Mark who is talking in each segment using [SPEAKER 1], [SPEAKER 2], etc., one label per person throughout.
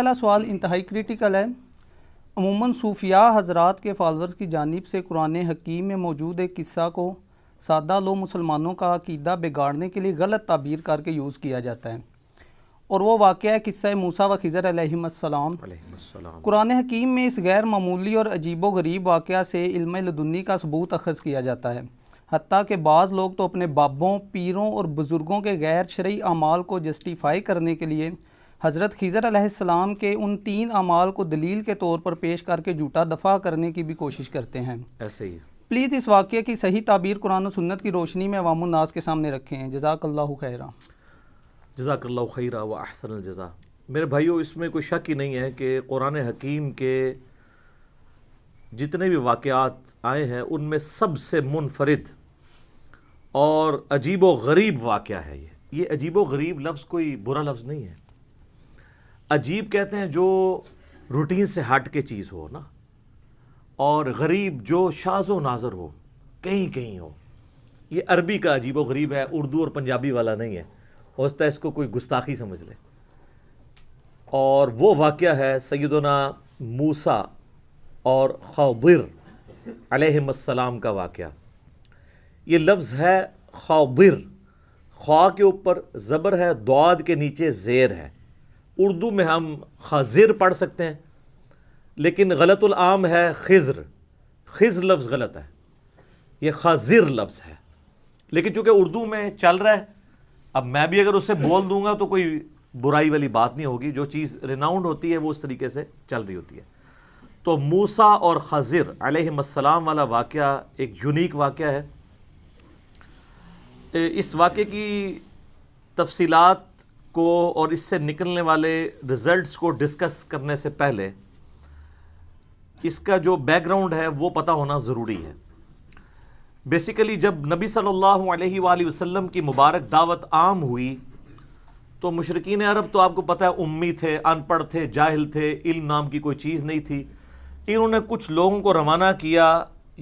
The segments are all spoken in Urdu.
[SPEAKER 1] پہلا سوال انتہائی کریٹیکل ہے۔ عموماً صوفیاء حضرات کے فالورز کی جانب سے قرآن حکیم میں موجود ایک قصہ کو سادہ لو مسلمانوں کا عقیدہ بگاڑنے کے لیے غلط تعبیر کر کے یوز کیا جاتا ہے، اور وہ واقعہ ہے قصہ موسیٰ و خضر علیہم السلام۔ قرآن حکیم میں اس غیر معمولی اور عجیب و غریب واقعہ سے علم لدنی کا ثبوت اخذ کیا جاتا ہے، حتیٰ کہ بعض لوگ تو اپنے بابوں، پیروں اور بزرگوں کے غیر شرعی اعمال کو جسٹیفائی کرنے کے لیے حضرت خضر علیہ السلام کے ان 3 اعمال کو دلیل کے طور پر پیش کر کے جھوٹا دفاع کرنے کی بھی کوشش کرتے ہیں۔
[SPEAKER 2] ایسے ہی
[SPEAKER 1] پلیز اس واقعے کی صحیح تعبیر قرآن و سنت کی روشنی میں عوام الناس کے سامنے رکھیں۔ جزاک اللہ خیرہ۔
[SPEAKER 2] جزاک اللہ خیرہ و احسن الجزا۔ میرے بھائیو، اس میں کوئی شک ہی نہیں ہے کہ قرآن حکیم کے جتنے بھی واقعات آئے ہیں ان میں سب سے منفرد اور عجیب و غریب واقعہ ہے یہ عجیب و غریب لفظ کوئی برا لفظ نہیں ہے۔ عجیب کہتے ہیں جو روٹین سے ہٹ کے چیز ہو نا، اور غریب جو شاذ و نادر ہو، کہیں کہیں ہو۔ یہ عربی کا عجیب و غریب ہے، اردو اور پنجابی والا نہیں ہے، ہو سکتا ہے اس کو کوئی گستاخی سمجھ لے۔ اور وہ واقعہ ہے سیدنا موسیٰ اور خضر علیہم السلام کا واقعہ۔ یہ لفظ ہے خضر، خوا کے اوپر زبر ہے، ضاد کے نیچے زیر ہے۔ اردو میں ہم خضر پڑھ سکتے ہیں، لیکن غلط العام ہے خضر۔ خضر لفظ غلط ہے، یہ خضر لفظ ہے، لیکن چونکہ اردو میں چل رہا ہے، اب میں بھی اگر اسے بول دوں گا تو کوئی برائی والی بات نہیں ہوگی۔ جو چیز ریناؤنڈ ہوتی ہے وہ اس طریقے سے چل رہی ہوتی ہے۔ تو موسیٰ اور خضر علیہم السلام والا واقعہ ایک یونیک واقعہ ہے۔ اس واقعے کی تفصیلات کو اور اس سے نکلنے والے ریزلٹس کو ڈسکس کرنے سے پہلے اس کا جو بیک گراؤنڈ ہے وہ پتہ ہونا ضروری ہے۔ بیسیکلی جب نبی صلی اللہ علیہ وآلہ وسلم کی مبارک دعوت عام ہوئی تو مشرکین عرب تو آپ کو پتہ ہے امی تھے، ان پڑھ تھے، جاہل تھے، علم نام کی کوئی چیز نہیں تھی۔ انہوں نے کچھ لوگوں کو روانہ کیا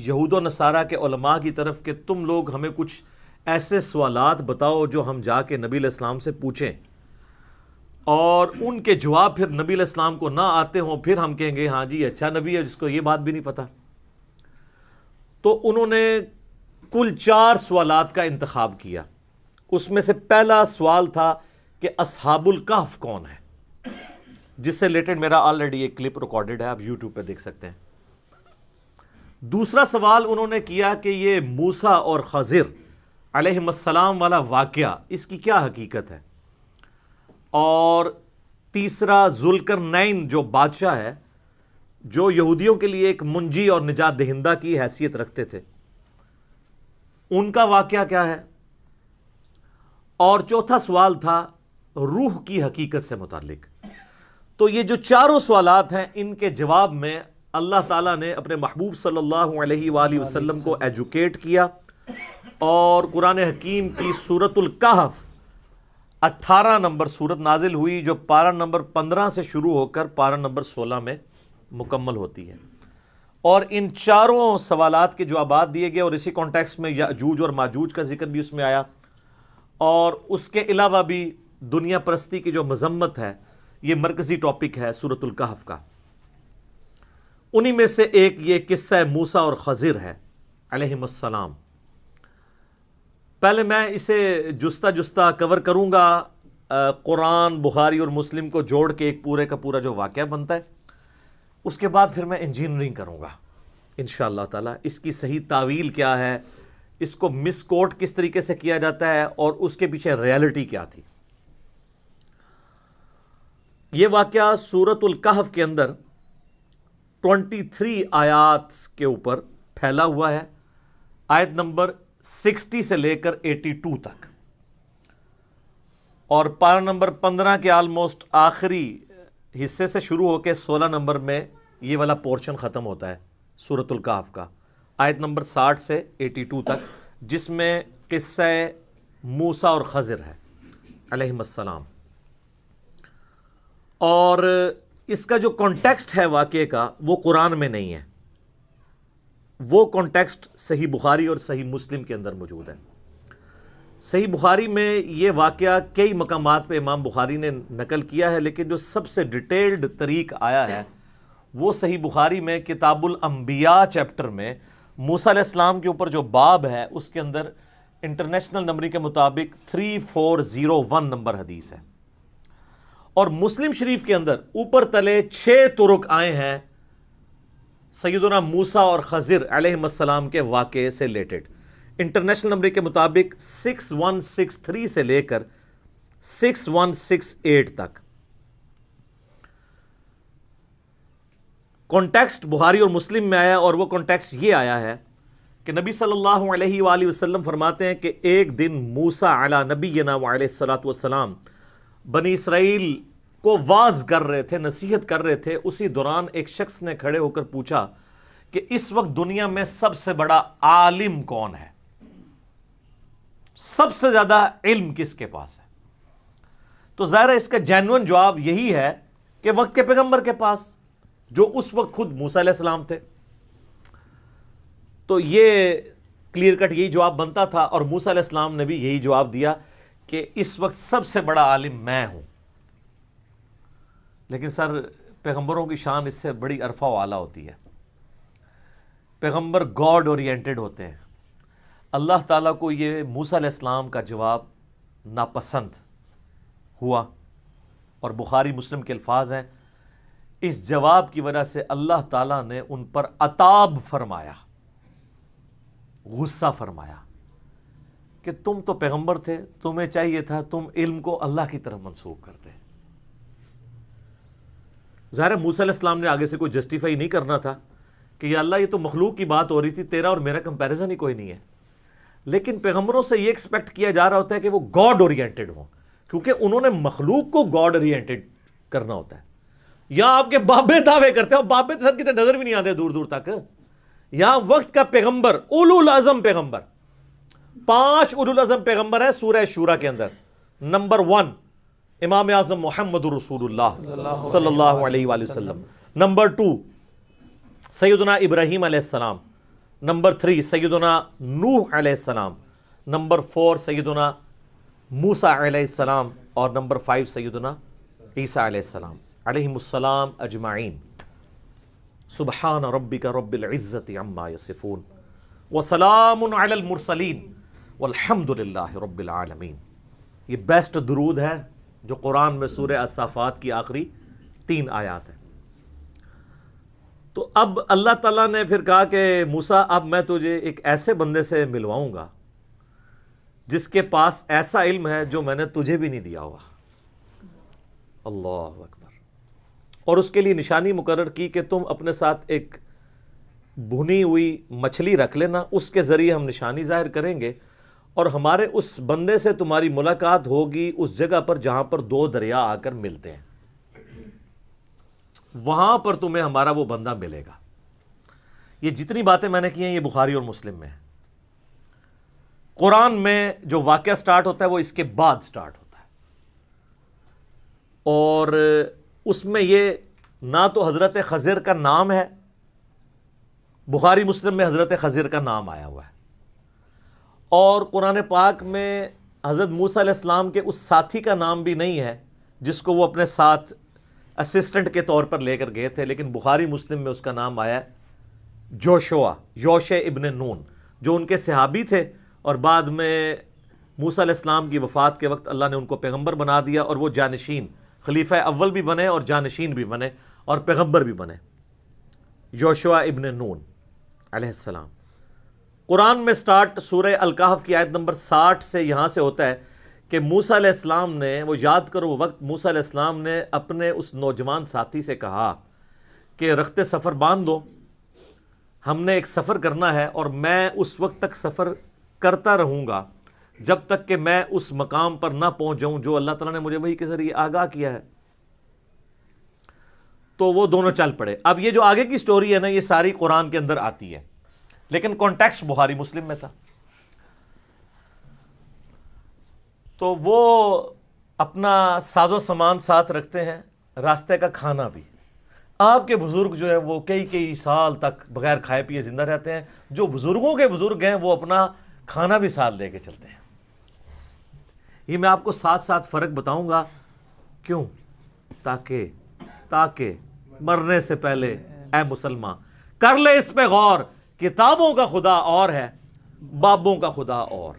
[SPEAKER 2] یہود و نصارہ کے علماء کی طرف کہ تم لوگ ہمیں کچھ ایسے سوالات بتاؤ جو ہم جا کے نبی علیہ السلام سے پوچھیں، اور ان کے جواب پھر نبی علیہ السلام کو نہ آتے ہوں، پھر ہم کہیں گے ہاں جی اچھا نبی ہے جس کو یہ بات بھی نہیں پتہ۔ تو انہوں نے کل 4 سوالات کا انتخاب کیا۔ اس میں سے پہلا سوال تھا کہ اصحاب الکہف کون ہے، جس سے ریلیٹڈ میرا آلریڈی ایک کلپ ریکارڈڈ ہے، آپ یوٹیوب پہ دیکھ سکتے ہیں۔ دوسرا سوال انہوں نے کیا کہ یہ موسیٰ اور خضر علیہم السلام والا واقعہ اس کی کیا حقیقت ہے۔ اور تیسرا ذوالقرنین جو بادشاہ ہے، جو یہودیوں کے لیے ایک منجی اور نجات دہندہ کی حیثیت رکھتے تھے، ان کا واقعہ کیا ہے۔ اور چوتھا سوال تھا روح کی حقیقت سے متعلق۔ تو یہ جو 4 سوالات ہیں ان کے جواب میں اللہ تعالیٰ نے اپنے محبوب صلی اللہ علیہ وآلہ وسلم کو ایجوکیٹ کیا، اور قرآن حکیم کی سورۃ الکہف 18 نمبر سورت نازل ہوئی، جو پارہ نمبر 15 سے شروع ہو کر پارہ نمبر 16 میں مکمل ہوتی ہے۔ اور ان 4 سوالات کے جوابات دیے گئے، اور اسی کانٹیکسٹ میں یاجوج اور ماجوج کا ذکر بھی اس میں آیا، اور اس کے علاوہ بھی دنیا پرستی کی جو مذمت ہے، یہ مرکزی ٹاپک ہے سورۃ الکہف کا۔ انہی میں سے ایک یہ قصہ موسیٰ اور خضر ہے علیہم السلام۔ پہلے میں اسے جستہ جستہ کور کروں گا، قرآن، بخاری اور مسلم کو جوڑ کے ایک پورے کا پورا جو واقعہ بنتا ہے۔ اس کے بعد پھر میں انجینئرنگ کروں گا انشاءاللہ تعالی، اس کی صحیح تعویل کیا ہے، اس کو مس کوٹ کس طریقے سے کیا جاتا ہے، اور اس کے پیچھے ریالٹی کیا تھی۔ یہ واقعہ سورۃ الکہف کے اندر 23 آیات کے اوپر پھیلا ہوا ہے، آیت نمبر 60 سے لے کر 82 تک، اور پارہ نمبر 15 کے آلموسٹ آخری حصے سے شروع ہو کے 16 نمبر میں یہ والا پورشن ختم ہوتا ہے سورۃ الکہف کا، آیت نمبر 60 سے 82 تک، جس میں قصہ موسیٰ اور خضر ہے علیہم السلام۔ اور اس کا جو کانٹیکسٹ ہے واقعے کا وہ قرآن میں نہیں ہے، وہ کانٹیکسٹ صحیح بخاری اور صحیح مسلم کے اندر موجود ہے۔ صحیح بخاری میں یہ واقعہ کئی مقامات پہ امام بخاری نے نقل کیا ہے، لیکن جو سب سے ڈیٹیلڈ طریق آیا ہے وہ صحیح بخاری میں کتاب الانبیاء چیپٹر میں موسیٰ علیہ السلام کے اوپر جو باب ہے اس کے اندر انٹرنیشنل نمبر کے مطابق 3401 نمبر حدیث ہے، اور مسلم شریف کے اندر اوپر تلے 6 طرق آئے ہیں سیدنا موسیٰ اور خضر علیہ السلام کے واقعے سے ریلیٹڈ۔ انٹرنیشنل نمبر کے مطابق 6163 سے لے کر 6168 تک۔ کانٹیکسٹ بخاری اور مسلم میں آیا، اور وہ کانٹیکسٹ یہ آیا ہے کہ نبی صلی اللہ علیہ وآلہ وسلم فرماتے ہیں کہ ایک دن موسیٰ علی نبینا وعلیہ الصلوۃ والسلام بنی اسرائیل کو واعظ کر رہے تھے، نصیحت کر رہے تھے۔ اسی دوران ایک شخص نے کھڑے ہو کر پوچھا کہ اس وقت دنیا میں سب سے بڑا عالم کون ہے، سب سے زیادہ علم کس کے پاس ہے؟ تو ظاہر ہے اس کا جینوئن جواب یہی ہے کہ وقت کے پیغمبر کے پاس، جو اس وقت خود موسیٰ علیہ السلام تھے۔ تو یہ کلیئر کٹ یہی جواب بنتا تھا، اور موسیٰ علیہ السلام نے بھی یہی جواب دیا کہ اس وقت سب سے بڑا عالم میں ہوں۔ لیکن سر، پیغمبروں کی شان اس سے بڑی عرفہ و اعلیٰ ہوتی ہے۔ پیغمبر گاڈ اورینٹڈ ہوتے ہیں۔ اللہ تعالیٰ کو یہ موسیٰ علیہ السلام کا جواب ناپسند ہوا، اور بخاری مسلم کے الفاظ ہیں، اس جواب کی وجہ سے اللہ تعالیٰ نے ان پر عتاب فرمایا، غصہ فرمایا کہ تم تو پیغمبر تھے، تمہیں چاہیے تھا تم علم کو اللہ کی طرف منسوخ کرتے۔ ظاہر ہے موسیٰ علیہ السلام نے آگے سے کوئی جسٹیفائی نہیں کرنا تھا کہ یا اللہ یہ تو مخلوق کی بات ہو رہی تھی، تیرا اور میرا کمپیریزن ہی کوئی نہیں ہے۔ لیکن پیغمبروں سے یہ ایکسپیکٹ کیا جا رہا ہوتا ہے کہ وہ گاڈ اورینٹڈ ہوں، کیونکہ انہوں نے مخلوق کو گاڈ اورینٹڈ کرنا ہوتا ہے۔ یا آپ کے بابے دعوے کرتے ہیں، بابے تو سر کی نظر بھی نہیں آتے دور دور تک۔ یہاں وقت کا پیغمبر، اولو العزم پیغمبر، 5 اولو العزم پیغمبر ہیں سورہ شورا کے اندر۔ نمبر 1 امام اعظم محمد رسول اللہ صلی اللہ علیہ وآلہ وسلم۔ نمبر 2 سیدنا ابراہیم علیہ السلام۔ نمبر 3 سیدنا نوح علیہ السلام۔ نمبر 4 سیدنا موسیٰ علیہ السلام، اور نمبر 5 سیدنا عیسیٰ علیہ السلام علیہم السلام اجمعین۔ سبحان ربک رب العزت عما یصفون وسلام علی المرسلین والحمد للہ رب العالمین۔ یہ بیسٹ درود ہے جو قرآن میں سورہ الصافات کی آخری 3 آیات ہیں۔ تو اب اللہ تعالیٰ نے پھر کہا کہ موسیٰ، اب میں تجھے ایک ایسے بندے سے ملواؤں گا جس کے پاس ایسا علم ہے جو میں نے تجھے بھی نہیں دیا ہوا۔ اللہ اکبر۔ اور اس کے لیے نشانی مقرر کی کہ تم اپنے ساتھ ایک بھنی ہوئی مچھلی رکھ لینا، اس کے ذریعے ہم نشانی ظاہر کریں گے، اور ہمارے اس بندے سے تمہاری ملاقات ہوگی اس جگہ پر جہاں پر 2 دریا آ کر ملتے ہیں، وہاں پر تمہیں ہمارا وہ بندہ ملے گا۔ یہ جتنی باتیں میں نے کی ہیں یہ بخاری اور مسلم میں ہیں۔ قرآن میں جو واقعہ سٹارٹ ہوتا ہے وہ اس کے بعد سٹارٹ ہوتا ہے، اور اس میں یہ نہ تو حضرت خضر کا نام ہے، بخاری مسلم میں حضرت خضر کا نام آیا ہوا ہے، اور قرآن پاک میں حضرت موسیٰ علیہ السلام کے اس ساتھی کا نام بھی نہیں ہے جس کو وہ اپنے ساتھ اسسٹنٹ کے طور پر لے کر گئے تھے، لیکن بخاری مسلم میں اس کا نام آیا جوشوا، یوشع ابن نون، جو ان کے صحابی تھے، اور بعد میں موسیٰ علیہ السلام کی وفات کے وقت اللہ نے ان کو پیغمبر بنا دیا، اور وہ جانشین، خلیفہ اول بھی بنے اور جانشین بھی بنے اور پیغمبر بھی بنے، یوشع ابن نون علیہ السلام۔ قرآن میں سٹارٹ سورہ الکہف کی آیت نمبر 60 سے یہاں سے ہوتا ہے کہ موسیٰ علیہ السلام نے، وہ یاد کرو وہ وقت موسیٰ علیہ السلام نے اپنے اس نوجوان ساتھی سے کہا کہ رخت سفر باندھ دو، ہم نے ایک سفر کرنا ہے، اور میں اس وقت تک سفر کرتا رہوں گا جب تک کہ میں اس مقام پر نہ پہنچ جاؤں جو اللہ تعالیٰ نے مجھے وحی کے ذریعے آگاہ کیا ہے۔ تو وہ دونوں چل پڑے۔ اب یہ جو آگے کی سٹوری ہے نا، یہ ساری قرآن کے اندر آتی ہے، لیکن کانٹیکسٹ بخاری مسلم میں تھا۔ تو وہ اپنا ساز و سامان ساتھ رکھتے ہیں، راستے کا کھانا بھی۔ آپ کے بزرگ جو ہیں وہ کئی سال تک بغیر کھائے پیے زندہ رہتے ہیں، جو بزرگوں کے بزرگ ہیں وہ اپنا کھانا بھی ساتھ لے کے چلتے ہیں۔ یہ میں آپ کو ساتھ ساتھ فرق بتاؤں گا. کیوں؟ تاکہ مرنے سے پہلے اے مسلمان کر لے اس پہ غور. کتابوں کا خدا اور ہے، بابوں کا خدا اور.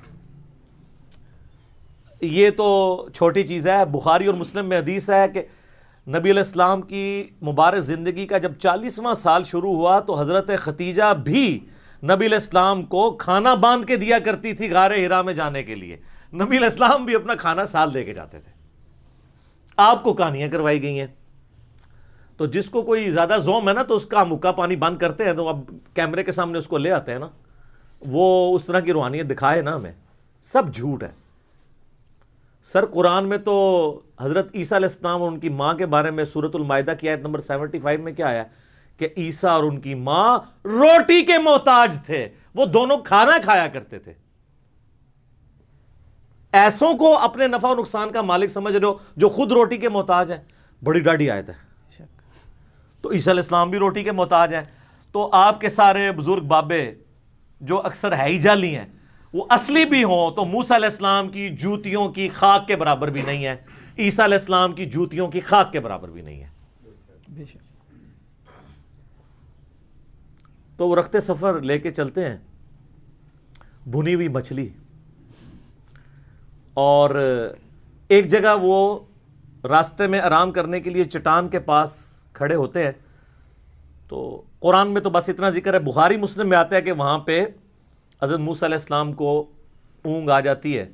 [SPEAKER 2] یہ تو چھوٹی چیز ہے. بخاری اور مسلم میں حدیث ہے کہ نبی علیہ السلام کی مبارک زندگی کا جب 40واں سال شروع ہوا تو حضرت ختیجہ بھی نبی علیہ السلام کو کھانا باندھ کے دیا کرتی تھی غار حرا میں جانے کے لیے. نبی علیہ السلام بھی اپنا کھانا ساتھ لے کے جاتے تھے. آپ کو کہانیاں کروائی گئی ہیں. تو جس کو کوئی زیادہ زوم ہے نا تو اس کا مکہ پانی بند کرتے ہیں تو اب کیمرے کے سامنے اس کو لے آتے ہیں نا, وہ اس طرح کی روحانیت دکھائے نا ہمیں. سب جھوٹ ہے سر. قرآن میں تو حضرت عیسیٰ علیہ السلام اور ان کی ماں کے بارے میں سورۃ المائدہ کی آیت نمبر 75 میں کیا آیا کہ عیسیٰ اور ان کی ماں روٹی کے محتاج تھے, وہ دونوں کھانا کھایا کرتے تھے. ایسوں کو اپنے نفع و نقصان کا مالک سمجھ رہے ہو جو خود روٹی کے محتاج ہیں. بڑی ڈاڈی آیت ہے. تو عیسیٰ علیہ السلام بھی روٹی کے محتاج ہیں. تو آپ کے سارے بزرگ بابے جو اکثر ہے ہی جعلی ہیں, وہ اصلی بھی ہوں تو موسیٰ علیہ السلام کی جوتیوں کی خاک کے برابر بھی نہیں ہے, عیسیٰ علیہ السلام کی جوتیوں کی خاک کے برابر بھی نہیں ہے. تو وہ رخت سفر لے کے چلتے ہیں بھنی ہوئی مچھلی, اور ایک جگہ وہ راستے میں آرام کرنے کے لیے چٹان کے پاس کھڑے ہوتے ہیں. تو قرآن میں تو بس اتنا ذکر ہے, بخاری مسلم میں آتا ہے کہ وہاں پہ حضرت موسیٰ علیہ السلام کو اونگ آ جاتی ہے,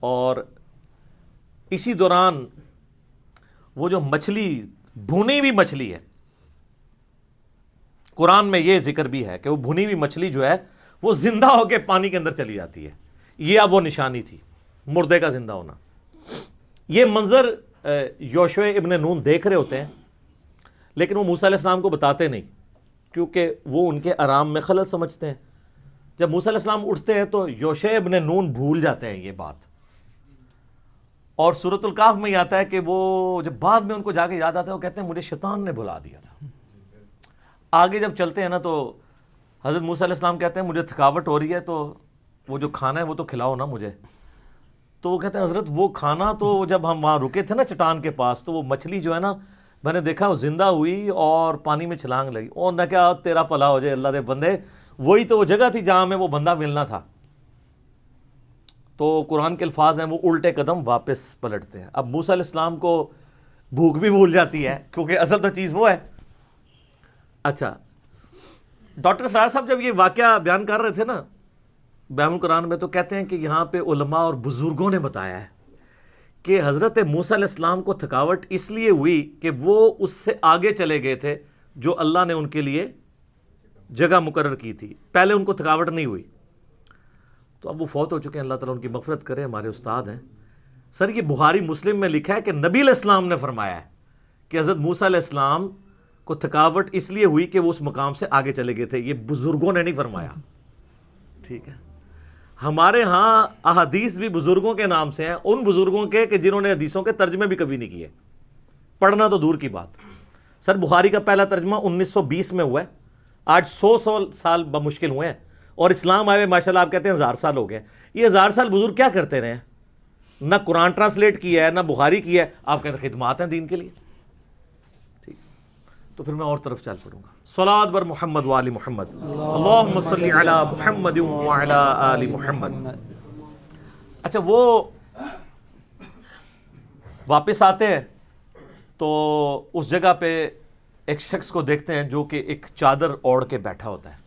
[SPEAKER 2] اور اسی دوران وہ جو مچھلی بھنی ہوئی مچھلی ہے, قرآن میں یہ ذکر بھی ہے کہ وہ بھنی ہوئی مچھلی جو ہے وہ زندہ ہو کے پانی کے اندر چلی جاتی ہے. یہ اب وہ نشانی تھی مردے کا زندہ ہونا. یہ منظر یوشع ابن نون دیکھ رہے ہوتے ہیں, لیکن وہ موسیٰ علیہ السلام کو بتاتے نہیں کیونکہ وہ ان کے آرام میں خلل سمجھتے ہیں. جب موسیٰ علیہ السلام اٹھتے ہیں تو یوشع ابن نون بھول جاتے ہیں یہ بات, اور سورۃ الکہف میں یہ آتا ہے کہ وہ جب بعد میں ان کو جا کے یاد آتا ہے وہ کہتے ہیں مجھے شیطان نے بھلا دیا تھا. آگے جب چلتے ہیں نا تو حضرت موسیٰ علیہ السلام کہتے ہیں مجھے تھکاوٹ ہو رہی ہے تو وہ جو کھانا ہے وہ تو کھلاؤ نا مجھے. تو وہ کہتے ہیں حضرت وہ کھانا تو جب ہم وہاں رکے تھے نا چٹان کے پاس تو وہ مچھلی جو ہے نا میں نے دیکھا وہ زندہ ہوئی اور پانی میں چھلانگ لگی. اور نہ کیا تیرا پلا ہو جائے اللہ دے بندے, وہی تو وہ جگہ تھی جہاں میں وہ بندہ ملنا تھا. تو قرآن کے الفاظ ہیں وہ الٹے قدم واپس پلٹتے ہیں. اب موسیٰ علیہ السلام کو بھوک بھی بھول جاتی ہے کیونکہ اصل تو چیز وہ ہے. اچھا, ڈاکٹر سرار صاحب جب یہ واقعہ بیان کر رہے تھے نا بیان القرآن میں, تو کہتے ہیں کہ یہاں پہ علماء اور بزرگوں نے بتایا ہے کہ حضرت موسیٰ علیہ السلام کو تھکاوٹ اس لیے ہوئی کہ وہ اس سے آگے چلے گئے تھے جو اللہ نے ان کے لیے جگہ مقرر کی تھی. پہلے ان کو تھکاوٹ نہیں ہوئی. تو اب وہ فوت ہو چکے ہیں, اللہ تعالیٰ ان کی مغفرت کرے, ہمارے استاد ہیں. سر یہ بخاری مسلم میں لکھا ہے کہ نبی علیہ السلام نے فرمایا ہے کہ حضرت موسیٰ علیہ السلام کو تھکاوٹ اس لیے ہوئی کہ وہ اس مقام سے آگے چلے گئے تھے. یہ بزرگوں نے نہیں فرمایا. ٹھیک ہے, ہمارے ہاں احادیث بھی بزرگوں کے نام سے ہیں, ان بزرگوں کے کہ جنہوں نے حدیثوں کے ترجمے بھی کبھی نہیں کیے, پڑھنا تو دور کی بات. سر بخاری کا پہلا ترجمہ 1920 میں ہوا ہے, آج 100 سال بمشکل ہوئے ہیں, اور اسلام آئے ماشاءاللہ آپ کہتے ہیں 1000 سال ہو گئے. یہ 1000 سال بزرگ کیا کرتے رہے ہیں؟ نہ قرآن ٹرانسلیٹ کیا ہے نہ بخاری کیا ہے, آپ کہتے ہیں خدمات ہیں دین کے لیے. ٹھیک, تو پھر میں اور طرف چل پڑوں گا. صلوات بر محمد وآل محمد, اللہم صلی علی محمد وعلی آل محمد. اچھا, وہ واپس آتے ہیں تو اس جگہ پہ ایک شخص کو دیکھتے ہیں جو کہ ایک چادر اوڑھ کے بیٹھا ہوتا ہے,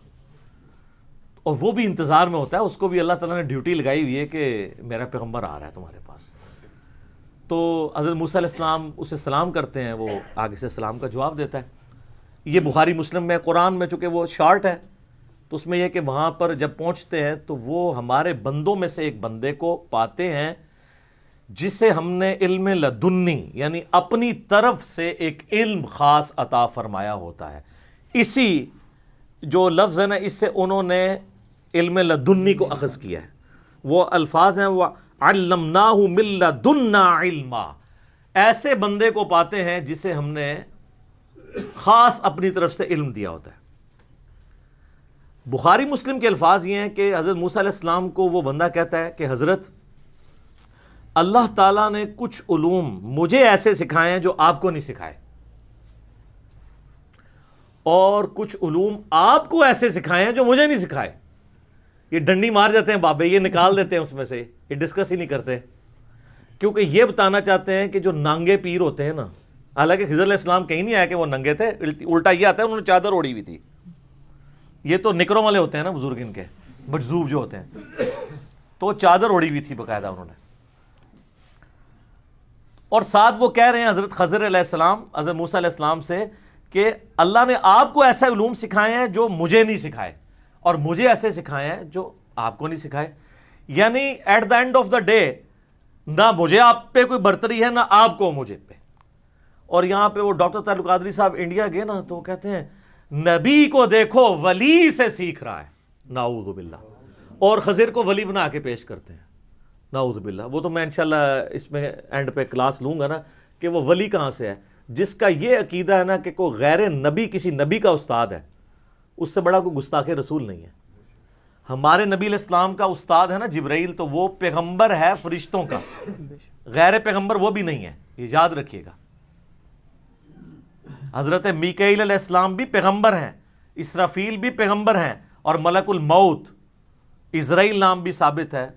[SPEAKER 2] اور وہ بھی انتظار میں ہوتا ہے. اس کو بھی اللہ تعالیٰ نے ڈیوٹی لگائی ہوئی ہے کہ میرا پیغمبر آ رہا ہے تمہارے پاس. تو حضرت موسیٰ علیہ السلام اسے سلام کرتے ہیں, وہ آگے سے سلام کا جواب دیتا ہے. یہ بخاری مسلم میں, قرآن میں چونکہ وہ شارٹ ہے تو اس میں یہ کہ وہاں پر جب پہنچتے ہیں تو وہ ہمارے بندوں میں سے ایک بندے کو پاتے ہیں جسے ہم نے علم لدنی یعنی اپنی طرف سے ایک علم خاص عطا فرمایا ہوتا ہے. اسی جو لفظ ہے نا, اس سے انہوں نے علم لدنی کو اخذ کیا ہے. وہ الفاظ ہیں وہ علمناہ من لدنا علما, ایسے بندے کو پاتے ہیں جسے ہم نے خاص اپنی طرف سے علم دیا ہوتا ہے. بخاری مسلم کے الفاظ یہ ہیں کہ حضرت موسیٰ علیہ السلام کو وہ بندہ کہتا ہے کہ حضرت اللہ تعالیٰ نے کچھ علوم مجھے ایسے سکھائے ہیں جو آپ کو نہیں سکھائے، اور کچھ علوم آپ کو ایسے سکھائے ہیں جو مجھے نہیں سکھائے۔ یہ ڈنڈی مار جاتے ہیں بابے، یہ نکال دیتے ہیں اس میں سے، یہ ڈسکس ہی نہیں کرتے، کیونکہ یہ بتانا چاہتے ہیں کہ جو نانگے پیر ہوتے ہیں نا، حالانکہ خضر علیہ السلام کہیں نہیں آیا کہ وہ ننگے تھے، الٹا یہ آتا ہے انہوں نے چادر اوڑی ہوئی تھی، یہ تو نکروں والے ہوتے ہیں نا بزرگ ان کے، مجذوب جو ہوتے ہیں، تو وہ چادر اوڑی ہوئی تھی باقاعدہ انہوں نے۔ اور ساتھ وہ کہہ رہے ہیں حضرت خضر علیہ السلام حضرت موسیٰ علیہ السلام سے کہ اللہ نے آپ کو ایسے علوم سکھائے ہیں جو مجھے نہیں سکھائے، اور مجھے ایسے سکھائے ہیں جو آپ کو نہیں سکھائے۔ یعنی at the end of the day نہ مجھے آپ پہ کوئی برتری ہے، نہ آپ کو مجھے پہ۔ اور یہاں پہ وہ ڈاکٹر طارق قادری صاحب انڈیا گئے نا، تو وہ کہتے ہیں نبی کو دیکھو ولی سے سیکھ رہا ہے، نعوذ باللہ، اور خضر کو ولی بنا کے پیش کرتے ہیں، نعوذ باللہ۔ وہ تو میں انشاءاللہ اس میں اینڈ پہ کلاس لوں گا نا کہ وہ ولی کہاں سے ہے، جس کا یہ عقیدہ ہے نا کہ کوئی غیر نبی کسی نبی کا استاد ہے، اس سے بڑا کوئی گستاخ رسول نہیں ہے۔ ہمارے نبی علیہ السلام کا استاد ہے نا جبرائیل، تو وہ پیغمبر ہے فرشتوں کا، غیر پیغمبر وہ بھی نہیں ہے، یہ یاد رکھیے گا۔ حضرت میکائیل علیہ السلام بھی پیغمبر ہیں، اسرافیل بھی پیغمبر ہیں، اور ملک الموت عزرائیل نام بھی ثابت ہے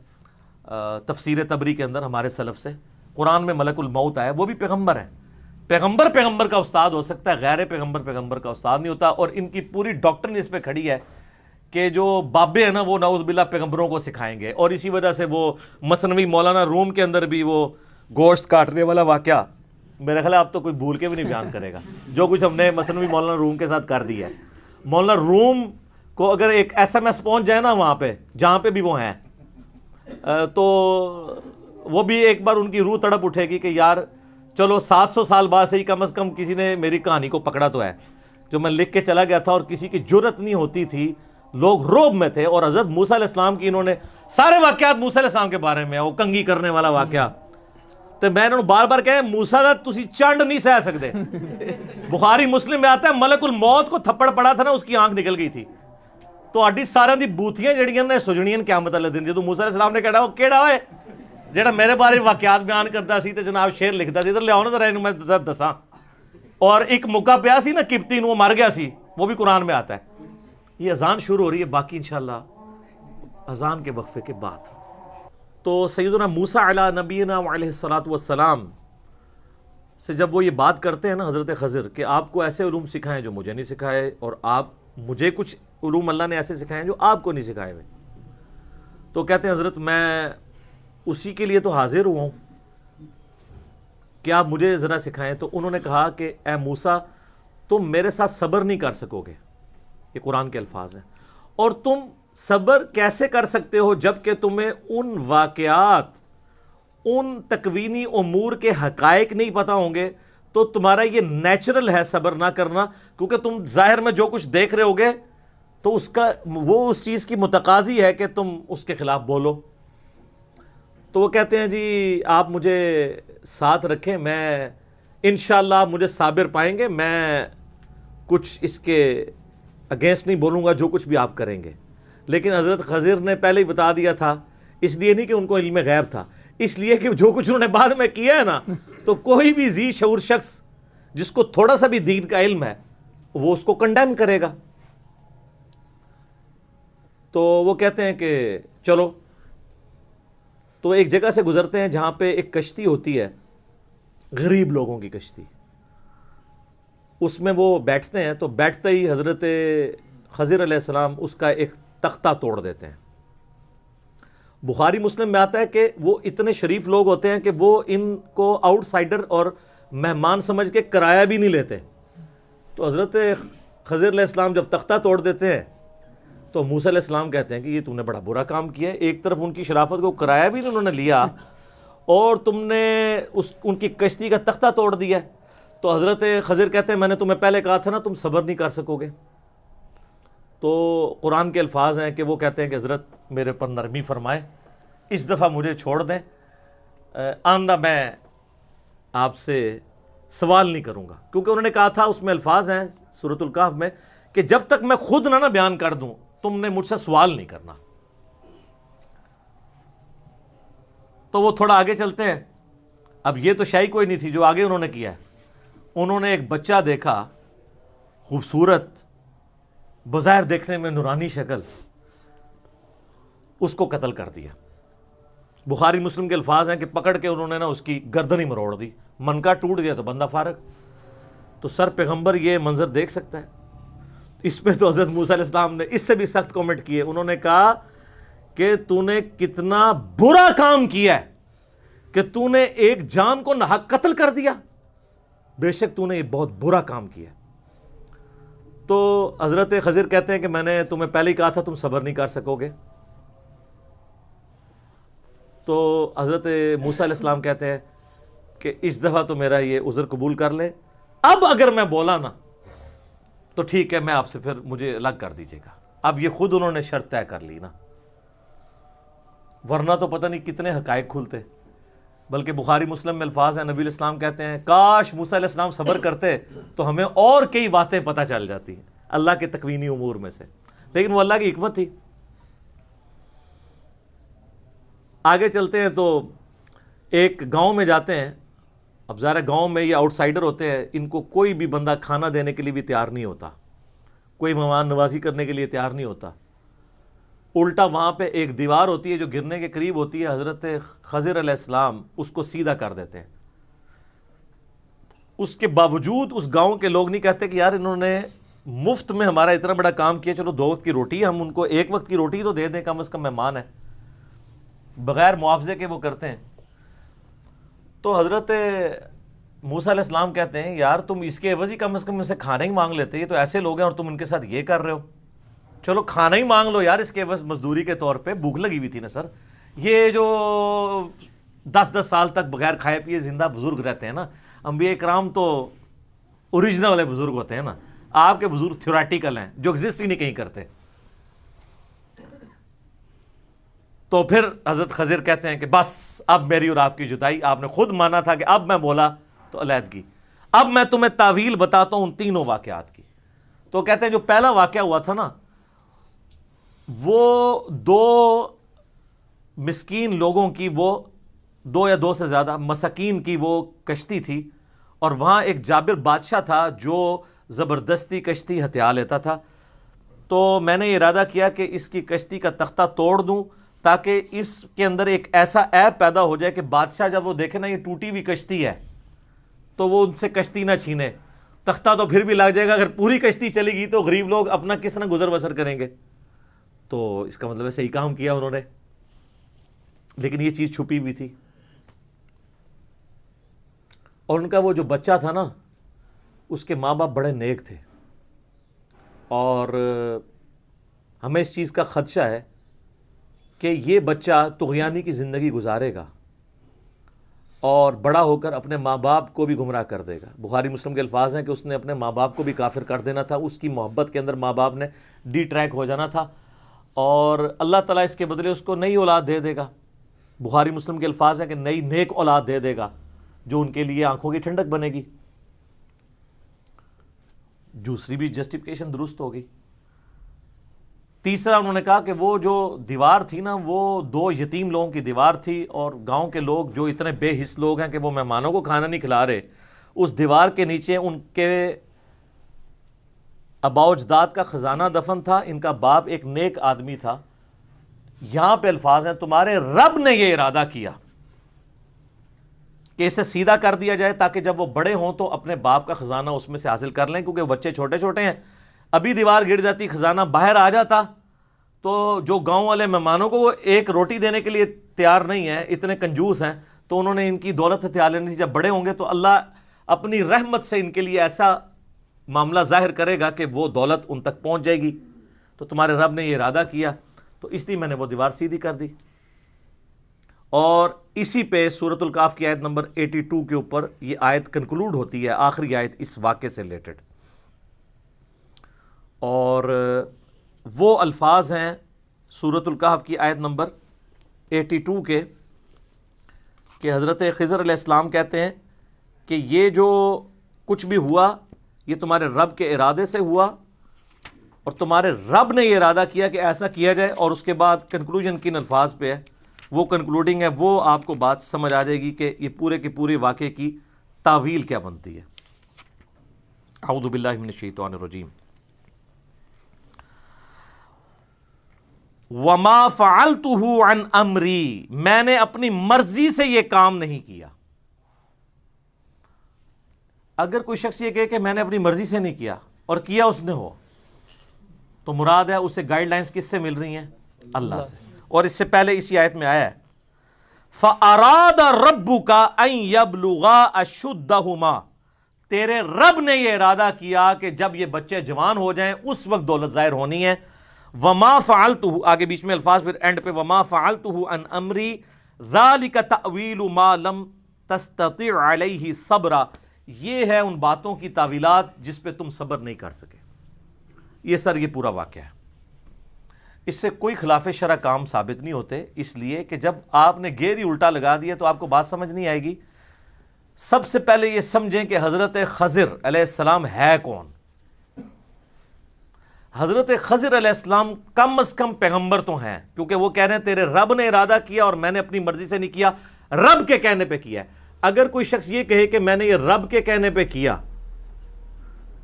[SPEAKER 2] تفسیر تبری کے اندر ہمارے سلف سے، قرآن میں ملک الموت آیا، وہ بھی پیغمبر ہیں۔ پیغمبر کا استاد ہو سکتا ہے، غیر پیغمبر کا استاد نہیں ہوتا۔ اور ان کی پوری ڈاکٹرن اس پہ کھڑی ہے کہ جو بابے ہیں نا وہ نعوذ باللہ پیغمبروں کو سکھائیں گے، اور اسی وجہ سے وہ مثنوی مولانا روم کے اندر بھی وہ گوشت کاٹنے والا واقعہ، میرے خیال ہے اب تو کوئی بھول کے بھی نہیں بیان کرے گا جو کچھ ہم نے مثنوی مولانا روم کے ساتھ کر دیا ہے۔ مولانا روم کو اگر ایک ایس ایم ایس پہنچ جائے نا وہاں پہ جہاں پہ بھی وہ ہیں، تو وہ بھی ایک بار ان کی روح تڑپ اٹھے گی کہ یار چلو 700 سال بعد سے ہی کم از کم کسی نے میری کہانی کو پکڑا تو ہے، جو میں لکھ کے چلا گیا تھا اور کسی کی جرت نہیں ہوتی تھی، لوگ روب میں تھے۔ اور حضرت موسیٰ علیہ السلام کی انہوں نے سارے واقعات موسیٰ علیہ السلام کے بارے میں، وہ کنگھی کرنے والا واقعہ، تو میں انہوں نے بار بار کہا موسیٰ دا تسی چنڈ نہیں سہ سکتے۔ بخاری مسلم میں آتا ہے ملک الموت کو تھپڑ پڑا تھا نا، اس کی آنکھ نکل گئی تھی۔ تو اڈی سارے دی بوتھیاں جڑیاں نے سجنیاں قیامت والے دن، جدوں موسیٰ علیہ السلام نے کہا وہ کیڑا ہوئے جڑا میرے بارے واقعات بیان کرتا سی تے جناب شعر لکھتا سی، ادھر لیاؤ نا ذرا اینوں میں دساں۔ اور ایک موقع پیا سی نا قبطی نوں، وہ مر گیا سی، وہ بھی قرآن میں آتا ہے۔ یہ اذان شروع ہو رہی ہے، باقی انشاءاللہ اذان کے وقفے کے بعد۔ تو سیدنا موسیٰ علیہ نبینا علیہ الصلوۃ والسلام سے جب وہ یہ بات کرتے ہیں نا حضرت خضر کہ آپ کو ایسے علوم سکھائے جو مجھے نہیں سکھائے، اور آپ مجھے کچھ علوم اللہ نے ایسے سکھائے ہیں جو آپ کو نہیں سکھائے ہوئے، تو کہتے ہیں حضرت میں اسی کے لیے تو حاضر ہوا ہوں کہ آپ مجھے ذرا سکھائیں۔ تو انہوں نے کہا کہ اے موسیٰ تم میرے ساتھ صبر نہیں کر سکو گے، یہ قرآن کے الفاظ ہیں، اور تم صبر کیسے کر سکتے ہو جب کہ تمہیں ان واقعات، ان تکوینی امور کے حقائق نہیں پتہ ہوں گے، تو تمہارا یہ نیچرل ہے صبر نہ کرنا، کیونکہ تم ظاہر میں جو کچھ دیکھ رہے ہوگے تو وہ اس چیز کی متقاضی ہے کہ تم اس کے خلاف بولو۔ تو وہ کہتے ہیں جی آپ مجھے ساتھ رکھیں، میں انشاءاللہ آپ مجھے صابر پائیں گے، میں کچھ اس کے اگینسٹ نہیں بولوں گا جو کچھ بھی آپ کریں گے۔ لیکن حضرت خضر نے پہلے ہی بتا دیا تھا، اس لیے نہیں کہ ان کو علم غیب تھا، اس لیے کہ جو کچھ انہوں نے بعد میں کیا ہے نا، تو کوئی بھی ذی شعور شخص جس کو تھوڑا سا بھی دین کا علم ہے وہ اس کو کنڈیم کرے گا۔ تو وہ کہتے ہیں کہ چلو، تو ایک جگہ سے گزرتے ہیں جہاں پہ ایک کشتی ہوتی ہے، غریب لوگوں کی کشتی، اس میں وہ بیٹھتے ہیں۔ تو بیٹھتے ہی حضرت خضر علیہ السلام اس کا ایک تختہ توڑ دیتے ہیں۔ بخاری مسلم میں آتا ہے کہ وہ اتنے شریف لوگ ہوتے ہیں کہ وہ ان کو آؤٹ سائڈر اور مہمان سمجھ کے کرایہ بھی نہیں لیتے۔ تو حضرت خضر علیہ السلام جب تختہ توڑ دیتے ہیں تو موسیٰ علیہ السلام کہتے ہیں کہ یہ تم نے بڑا برا کام کیا ہے، ایک طرف ان کی شرافت کو کرایہ بھی انہوں نے لیا اور تم نے ان کی کشتی کا تختہ توڑ دیا۔ تو حضرت خضر کہتے ہیں میں نے تمہیں پہلے کہا تھا نا تم صبر نہیں کر سکو گے۔ تو قرآن کے الفاظ ہیں کہ وہ کہتے ہیں کہ حضرت میرے پر نرمی فرمائے، اس دفعہ مجھے چھوڑ دیں، آئندہ میں آپ سے سوال نہیں کروں گا، کیونکہ انہوں نے کہا تھا، اس میں الفاظ ہیں سورۃ الکہف میں کہ جب تک میں خود نہ بیان کر دوں تم نے مجھ سے سوال نہیں کرنا۔ تو وہ تھوڑا آگے چلتے ہیں. اب یہ تو شاہی کوئی نہیں تھی جو آگے انہوں نے کیا ہے. انہوں نے ایک بچہ دیکھا, خوبصورت, بظاہر دیکھنے میں نورانی شکل, اس کو قتل کر دیا. بخاری مسلم کے الفاظ ہیں کہ پکڑ کے انہوں نے نا اس کی گردن ہی مروڑ دی, منکا ٹوٹ گیا تو بندہ فارغ. تو سر پیغمبر یہ منظر دیکھ سکتا ہے؟ اس پہ تو حضرت موسیٰ علیہ السلام نے اس سے بھی سخت کومنٹ کیے. انہوں نے کہا کہ تو نے کتنا برا کام کیا ہے کہ تو نے ایک جان کو ناحق قتل کر دیا, بے شک تو نے یہ بہت برا کام کیا. تو حضرت خضر کہتے ہیں کہ میں نے تمہیں پہلے ہی کہا تھا تم صبر نہیں کر سکو گے. تو حضرت موسیٰ علیہ السلام کہتے ہیں کہ اس دفعہ تو میرا یہ عذر قبول کر لے, اب اگر میں بولا نا تو ٹھیک ہے, میں آپ سے پھر مجھے الگ کر دیجیے گا. اب یہ خود انہوں نے شرط طے کر لی نا, ورنہ تو پتہ نہیں کتنے حقائق کھلتے. بلکہ بخاری مسلم میں الفاظ ہیں, نبی علیہ السلام کہتے ہیں کاش موسیٰ علیہ السلام صبر کرتے تو ہمیں اور کئی باتیں پتہ چل جاتی ہیں اللہ کے تکوینی امور میں سے, لیکن وہ اللہ کی حکمت تھی. آگے چلتے ہیں تو ایک گاؤں میں جاتے ہیں. اب ظاہر گاؤں میں یہ آؤٹ سائڈر ہوتے ہیں, ان کو کوئی بھی بندہ کھانا دینے کے لیے بھی تیار نہیں ہوتا, کوئی مہمان نوازی کرنے کے لیے تیار نہیں ہوتا. الٹا وہاں پہ ایک دیوار ہوتی ہے جو گرنے کے قریب ہوتی ہے, حضرت خضر علیہ السلام اس کو سیدھا کر دیتے ہیں. اس کے باوجود اس گاؤں کے لوگ نہیں کہتے کہ یار انہوں نے مفت میں ہمارا اتنا بڑا کام کیا, چلو 2 وقت کی روٹی ہے, ہم ان کو 1 وقت کی روٹی تو دے دیں, کم از کم مہمان ہے. بغیر معاوضے کے وہ کرتے ہیں. تو حضرت موسیٰ علیہ السلام کہتے ہیں یار تم اس کے عوض ہی کم از کم ان سے کھانا ہی مانگ لیتے, یہ تو ایسے لوگ ہیں اور تم ان کے ساتھ یہ کر رہے ہو. چلو کھانا ہی مانگ لو یار اس کے عوض مزدوری کے طور پہ, بھوک لگی ہوئی تھی نا سر. یہ جو 10-10 سال تک بغیر کھائے پیے زندہ بزرگ رہتے ہیں نا, انبیاء کرام تو اوریجنل والے بزرگ ہوتے ہیں نا, آپ کے بزرگ تھیوریٹیکل ہیں جو ایگزسٹ ہی نہیں کہیں کرتے. تو پھر حضرت خضر کہتے ہیں کہ بس اب میری اور آپ کی جدائی, آپ نے خود مانا تھا کہ اب میں بولا تو علیحدگی. اب میں تمہیں تعویل بتاتا ہوں ان تینوں واقعات کی. تو کہتے ہیں جو پہلا واقعہ ہوا تھا نا, وہ 2 مسکین لوگوں کی, وہ 2 یا 2 سے زیادہ مساکین کی وہ کشتی تھی, اور وہاں ایک جابر بادشاہ تھا جو زبردستی کشتی ہتھیا لیتا تھا. تو میں نے یہ ارادہ کیا کہ اس کی کشتی کا تختہ توڑ دوں تاکہ اس کے اندر ایک ایسا عیب پیدا ہو جائے کہ بادشاہ جب وہ دیکھے نا یہ ٹوٹی ہوئی کشتی ہے تو وہ ان سے کشتی نہ چھینے. تختہ تو پھر بھی لگ جائے گا, اگر پوری کشتی چلے گی تو غریب لوگ اپنا کس طرح گزر بسر کریں گے. تو اس کا مطلب ہے صحیح کام کیا انہوں نے, لیکن یہ چیز چھپی ہوئی تھی. اور ان کا وہ جو بچہ تھا نا, اس کے ماں باپ بڑے نیک تھے, اور ہمیں اس چیز کا خدشہ ہے کہ یہ بچہ طغیانی کی زندگی گزارے گا اور بڑا ہو کر اپنے ماں باپ کو بھی گمراہ کر دے گا. بخاری مسلم کے الفاظ ہیں کہ اس نے اپنے ماں باپ کو بھی کافر کر دینا تھا, اس کی محبت کے اندر ماں باپ نے ڈی ٹریک ہو جانا تھا, اور اللہ تعالیٰ اس کے بدلے اس کو نئی اولاد دے دے گا. بخاری مسلم کے الفاظ ہیں کہ نئی نیک اولاد دے دے گا جو ان کے لیے آنکھوں کی ٹھنڈک بنے گی. دوسری بھی جسٹیفیکیشن درست ہو گئی. تیسرا انہوں نے کہا کہ وہ جو دیوار تھی نا, وہ 2 یتیم لوگوں کی دیوار تھی, اور گاؤں کے لوگ جو اتنے بے حس لوگ ہیں کہ وہ مہمانوں کو کھانا نہیں کھلا رہے, اس دیوار کے نیچے ان کے آباء و اجداد کا خزانہ دفن تھا. ان کا باپ ایک نیک آدمی تھا. یہاں پہ الفاظ ہیں تمہارے رب نے یہ ارادہ کیا کہ اسے سیدھا کر دیا جائے تاکہ جب وہ بڑے ہوں تو اپنے باپ کا خزانہ اس میں سے حاصل کر لیں, کیونکہ وہ بچے چھوٹے چھوٹے ہیں. ابھی دیوار گر جاتی, خزانہ باہر آ جاتا, تو جو گاؤں والے مہمانوں کو وہ ایک روٹی دینے کے لیے تیار نہیں ہیں, اتنے کنجوس ہیں, تو انہوں نے ان کی دولت ہتھیار لینی تھی. جب بڑے ہوں گے تو اللہ اپنی رحمت سے ان کے لیے ایسا معاملہ ظاہر کرے گا کہ وہ دولت ان تک پہنچ جائے گی. تو تمہارے رب نے یہ ارادہ کیا, تو اس لیے میں نے وہ دیوار سیدھی کر دی. اور اسی پہ سورۃ الکہف کی آیت نمبر 82 کے اوپر یہ آیت کنکلوڈ ہوتی ہے, آخری آیت اس واقعے سے ریلیٹڈ. اور وہ الفاظ ہیں سورۃ الکہف کی آیت نمبر 82 کے, کہ حضرت خضر علیہ السلام کہتے ہیں کہ یہ جو کچھ بھی ہوا یہ تمہارے رب کے ارادے سے ہوا, اور تمہارے رب نے یہ ارادہ کیا کہ ایسا کیا جائے. اور اس کے بعد کنکلوژن کن الفاظ پہ ہے, وہ کنکلوڈنگ ہے، وہ آپ کو بات سمجھ آ جائے گی کہ یہ پورے کے پورے واقعے کی تعویل کیا بنتی ہے۔ اعوذ باللہ من الشیطان الرجیم۔ وَمَا فَعَلْتُهُ عَنْ أَمْرِي، میں نے اپنی مرضی سے یہ کام نہیں کیا۔ اگر کوئی شخص یہ کہے کہ میں نے اپنی مرضی سے نہیں کیا اور کیا اس نے ہو، تو مراد ہے اسے گائیڈ لائنز کس سے مل رہی ہیں؟ اللہ سے۔ اور اس سے پہلے اسی آیت میں آیا ہے فَأَرَادَ رَبُّكَ أَن يَبْلُغَا أَشُدَّهُمَا، تیرے رب نے یہ ارادہ کیا کہ جب یہ بچے جوان ہو جائیں اس وقت دولت ظاہر ہونی ہے۔ وَمَا فَعَلْتُهُ، آگے بیچ میں الفاظ پھر اینڈ پہ وَمَا فَعَلْتُهُ عَنْ أَمْرِي ذَلِكَ تَأْوِيلُ مَا لَمْ تَسْتَطِعْ عَلَيْهِ صَبْرًا، یہ ہے ان باتوں کی تعویلات جس پہ تم صبر نہیں کر سکے۔ یہ سر یہ پورا واقعہ ہے، اس سے کوئی خلاف شرع کام ثابت نہیں ہوتے، اس لیے کہ جب آپ نے گیر ہی الٹا لگا دیا تو آپ کو بات سمجھ نہیں آئے گی۔ سب سے پہلے یہ سمجھیں کہ حضرت خضر علیہ السلام ہے کون۔ حضرت خضر علیہ السلام کم از کم پیغمبر تو ہیں، کیونکہ وہ کہہ رہے ہیں تیرے رب نے ارادہ کیا اور میں نے اپنی مرضی سے نہیں کیا، رب کے کہنے پہ کیا ہے۔ اگر کوئی شخص یہ کہے کہ میں نے یہ رب کے کہنے پہ کیا،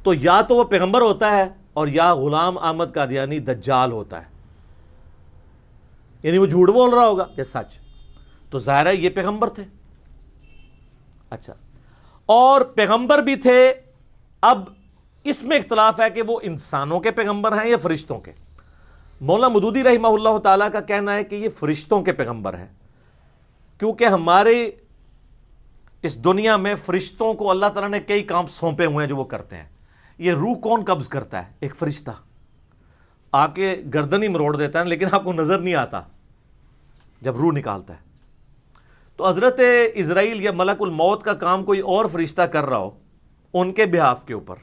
[SPEAKER 2] تو یا تو وہ پیغمبر ہوتا ہے اور یا غلام احمد قادیانی دجال ہوتا ہے، یعنی وہ جھوٹ بول رہا ہوگا یا سچ۔ تو ظاہر ہے یہ پیغمبر تھے۔ اچھا، اور پیغمبر بھی تھے، اب اس میں اختلاف ہے کہ وہ انسانوں کے پیغمبر ہیں یا فرشتوں کے۔ مولانا مودودی رحمہ اللہ تعالیٰ کا کہنا ہے کہ یہ فرشتوں کے پیغمبر ہیں، کیونکہ ہمارے اس دنیا میں فرشتوں کو اللہ تعالیٰ نے کئی کام سونپے ہوئے ہیں جو وہ کرتے ہیں۔ یہ روح کون قبض کرتا ہے؟ ایک فرشتہ آ کے گردن ہی مروڑ دیتا ہے، لیکن آپ کو نظر نہیں آتا جب روح نکالتا ہے۔ تو حضرت اسرائیل یا ملک الموت کا کام کوئی اور فرشتہ کر رہا ہو ان کے بہاف کے اوپر،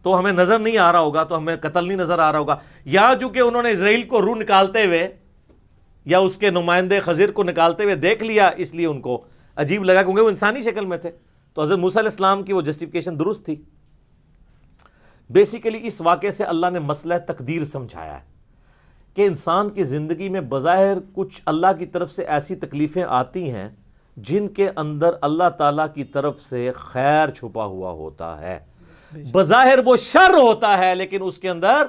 [SPEAKER 2] تو ہمیں نظر نہیں آ رہا ہوگا، تو ہمیں قتل نہیں نظر آ رہا ہوگا۔ یا چونکہ انہوں نے اسرائیل کو روح نکالتے ہوئے یا اس کے نمائندے خضر کو نکالتے ہوئے دیکھ لیا، اس لیے ان کو عجیب لگا، کیونکہ وہ انسانی شکل میں تھے۔ تو حضرت موسیٰ علیہ السلام کی وہ جسٹیفیکیشن درست تھی۔ بیسیکلی اس واقعے سے اللہ نے مسئلہ تقدیر سمجھایا ہے کہ انسان کی زندگی میں بظاہر کچھ اللہ کی طرف سے ایسی تکلیفیں آتی ہیں جن کے اندر اللہ تعالیٰ کی طرف سے خیر چھپا ہوا ہوتا ہے۔ بظاہر وہ شر ہوتا ہے لیکن اس کے اندر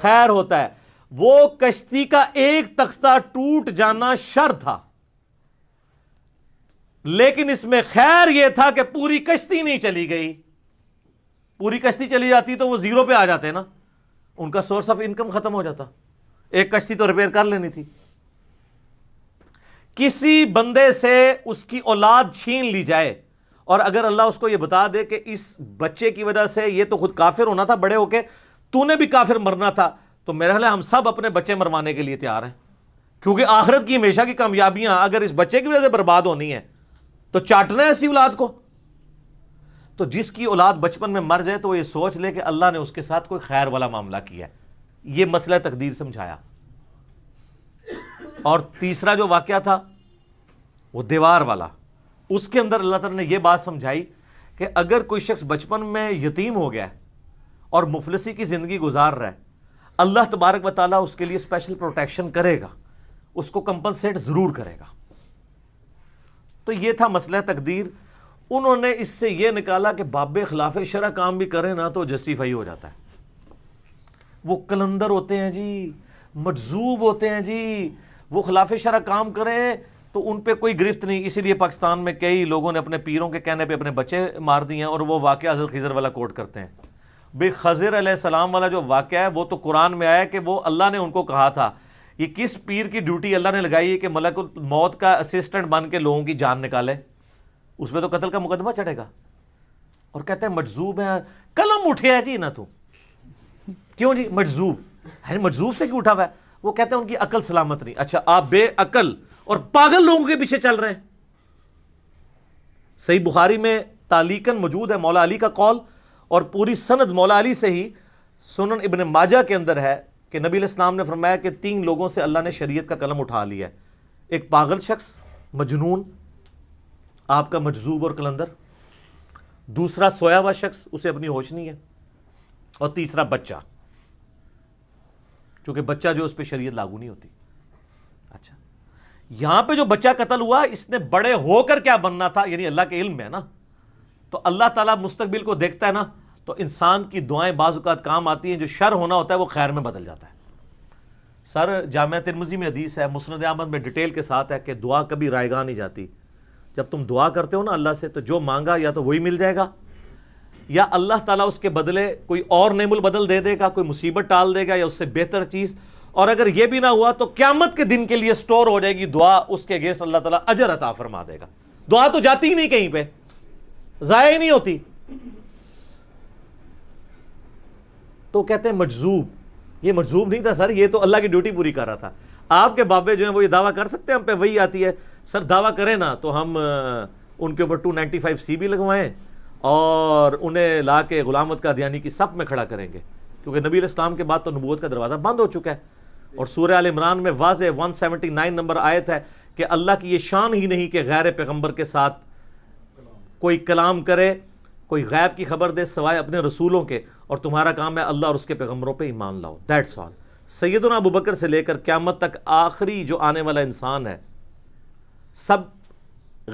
[SPEAKER 2] خیر ہوتا ہے۔ وہ کشتی کا ایک تختہ ٹوٹ جانا شر تھا، لیکن اس میں خیر یہ تھا کہ پوری کشتی نہیں چلی گئی۔ پوری کشتی چلی جاتی تو وہ زیرو پہ آ جاتے نا، ان کا سورس آف انکم ختم ہو جاتا۔ ایک کشتی تو ریپیئر کر لینی تھی۔ کسی بندے سے اس کی اولاد چھین لی جائے اور اگر اللہ اس کو یہ بتا دے کہ اس بچے کی وجہ سے یہ تو خود کافر ہونا تھا بڑے ہو کے، تو نے بھی کافر مرنا تھا، تو میرے خیال ہے ہم سب اپنے بچے مروانے کے لیے تیار ہیں، کیونکہ آخرت کی ہمیشہ کی کامیابیاں اگر اس بچے کی وجہ سے برباد ہونی ہے تو چاٹنا ہے ایسی اولاد کو۔ تو جس کی اولاد بچپن میں مر جائے تو وہ یہ سوچ لے کہ اللہ نے اس کے ساتھ کوئی خیر والا معاملہ کیا ہے۔ یہ مسئلہ تقدیر سمجھایا۔ اور تیسرا جو واقعہ تھا وہ دیوار والا، اس کے اندر اللہ تعالیٰ نے یہ بات سمجھائی کہ اگر کوئی شخص بچپن میں یتیم ہو گیا ہے اور مفلسی کی زندگی گزار رہا ہے، اللہ تبارک و تعالیٰ اس کے لیے اسپیشل پروٹیکشن کرے گا، اس کو کمپنسیٹ ضرور کرے گا۔ تو یہ تھا مسئلہ تقدیر۔ انہوں نے اس سے یہ نکالا کہ باب خلاف شرع کام بھی کرے نا تو جسٹیفائی ہو جاتا ہے۔ وہ کلندر ہوتے ہیں جی، مجذوب ہوتے ہیں جی، وہ خلاف شرع کام کریں تو ان پہ کوئی گرفت نہیں۔ اسی لیے پاکستان میں کئی لوگوں نے اپنے پیروں کے کہنے پہ اپنے بچے مار دیے ہیں، اور وہ واقعہ حضرت خضر والا کوٹ کرتے ہیں۔ بے خضر علیہ السلام والا جو واقعہ ہے وہ تو قرآن میں آیا کہ وہ اللہ نے ان کو کہا تھا، یہ کس پیر کی ڈیوٹی اللہ نے لگائی ہے کہ ملک الموت کا اسسٹنٹ بن کے لوگوں کی جان نکالے، اس پہ تو قتل کا مقدمہ چڑھے گا۔ اور کہتے ہیں مجذوب ہے، قلم اٹھے ہے جی نہ تو کیوں جی مجذوب ہے، مجذوب سے کیوں اٹھا ہوا ہے؟ وہ کہتے ہیں ان کی عقل سلامت نہیں۔ اچھا آپ بے عقل اور پاگل لوگوں کے پیچھے چل رہے ہیں۔ صحیح بخاری میں تعلیقاً موجود ہے مولا علی کا قول، اور پوری سند مولا علی سے ہی سنن ابن ماجہ کے اندر ہے کہ نبی علیہ السلام نے فرمایا کہ 3 لوگوں سے اللہ نے شریعت کا قلم اٹھا لیا ہے، ایک پاگل شخص، مجنون، آپ کا مجذوب اور قلندر، دوسرا سویا ہوا شخص، اسے اپنی ہوش نہیں ہے، اور تیسرا بچہ، چونکہ بچہ جو اس پہ شریعت لاگو نہیں ہوتی۔ اچھا یہاں پہ جو بچہ قتل ہوا اس نے بڑے ہو کر کیا بننا تھا، یعنی اللہ کے علم میں ہے نا، تو اللہ تعالیٰ مستقبل کو دیکھتا ہے نا، تو انسان کی دعائیں بعض اوقات کام آتی ہیں، جو شر ہونا ہوتا ہے وہ خیر میں بدل جاتا ہے۔ سر جامعہ ترمذی میں حدیث ہے، مسند احمد میں ڈیٹیل کے ساتھ ہے کہ دعا کبھی رائے گاہ نہیں جاتی۔ جب تم دعا کرتے ہو نا اللہ سے، تو جو مانگا یا تو وہی مل جائے گا، یا اللہ تعالیٰ اس کے بدلے کوئی اور نعم البدل دے دے گا، کوئی مصیبت ٹال دے گا یا اس سے بہتر چیز، اور اگر یہ بھی نہ ہوا تو قیامت کے دن کے لیے سٹور ہو جائے گی دعا، اس کے اگینسٹ اللہ تعالیٰ اجر عطا فرما دے گا۔ دعا تو جاتی ہی نہیں کہیں پہ، ضائع ہی نہیں ہوتی۔ تو کہتے ہیں مجذوب، یہ مجذوب نہیں تھا سر، یہ تو اللہ کی ڈیوٹی پوری کر رہا تھا۔ آپ کے بابے جو ہیں وہ یہ دعویٰ کر سکتے ہیں ہم پہ وہی آتی ہے؟ سر دعویٰ کریں نا تو ہم ان کے اوپر 295 بھی لگوائیں اور انہیں لا کے غلامت کا دیانی کی صف میں کھڑا کریں گے، کیونکہ نبی علیہ السلام کے بعد تو نبوت کا دروازہ بند ہو چکا ہے۔ اور سورہ آل عمران میں واضح 179 نمبر آیت ہے کہ اللہ کی یہ شان ہی نہیں کہ غیر پیغمبر کے ساتھ کوئی کلام کرے، کوئی غیب کی خبر دے سوائے اپنے رسولوں کے، اور تمہارا کام ہے اللہ اور اس کے پیغمبروں پہ ایمان لاؤ، دیٹس آل۔ سیدنا ابو بکر سے لے کر قیامت تک آخری جو آنے والا انسان ہے سب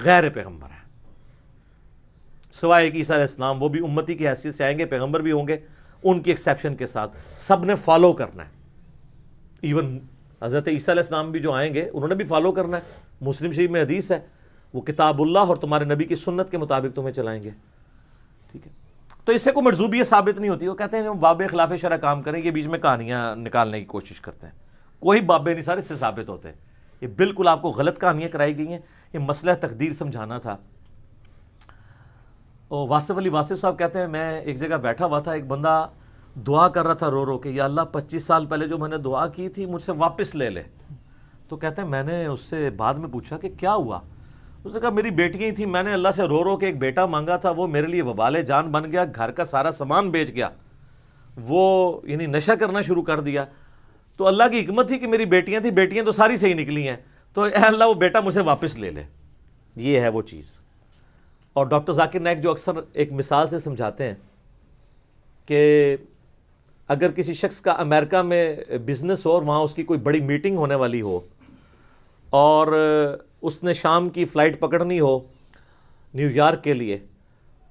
[SPEAKER 2] غیر پیغمبر ہیں، سوائے ایک عیسیٰ علیہ السلام، وہ بھی امتی کی حیثیت سے آئیں گے، پیغمبر بھی ہوں گے، ان کی ایکسیپشن کے ساتھ سب نے فالو کرنا ہے۔ ایون حضرت عیسیٰ علیہ السلام بھی جو آئیں گے انہوں نے بھی فالو کرنا ہے۔ مسلم شریف میں حدیث ہے، وہ کتاب اللہ اور تمہارے نبی کی سنت کے مطابق تمہیں چلائیں گے، ٹھیک ہے؟ تو اس سے کوئی مرزوبیت ثابت نہیں ہوتی۔ وہ کہتے ہیں ہم باب خلاف شرع کام کریں، یہ بیچ میں کہانیاں نکالنے کی کوشش کرتے ہیں، کوئی بابے نہیں سارے اس سے ثابت ہوتے، یہ بالکل آپ کو غلط کہانیاں کرائی گئی ہیں۔ یہ مسئلہ تقدیر سمجھانا تھا۔ اور واصف علی واصف صاحب کہتے ہیں میں ایک جگہ بیٹھا ہوا تھا، ایک بندہ دعا کر رہا تھا رو رو کے، یا اللہ 25 سال پہلے جو میں نے دعا کی تھی مجھ سے واپس لے لے۔ تو کہتے ہیں میں نے اس سے بعد میں پوچھا کہ کیا ہوا؟ اس نے کہا میری بیٹیاں تھیں، میں نے اللہ سے رو رو کے ایک بیٹا مانگا تھا، وہ میرے لیے وبال جان بن گیا، گھر کا سارا سامان بیچ گیا، وہ یعنی نشہ کرنا شروع کر دیا۔ تو اللہ کی حکمت تھی کہ میری بیٹیاں تھیں، بیٹیاں تو ساری صحیح نکلی ہیں، تو اے اللہ وہ بیٹا مجھے واپس لے لے۔ یہ ہے وہ چیز۔ اور ڈاکٹر ذاکر نائک جو اکثر ایک مثال سے سمجھاتے ہیں کہ اگر کسی شخص کا امریکہ میں بزنس ہو اور وہاں اس کی کوئی بڑی میٹنگ ہونے والی ہو اور اس نے شام کی فلائٹ پکڑنی ہو نیو یارک کے لیے،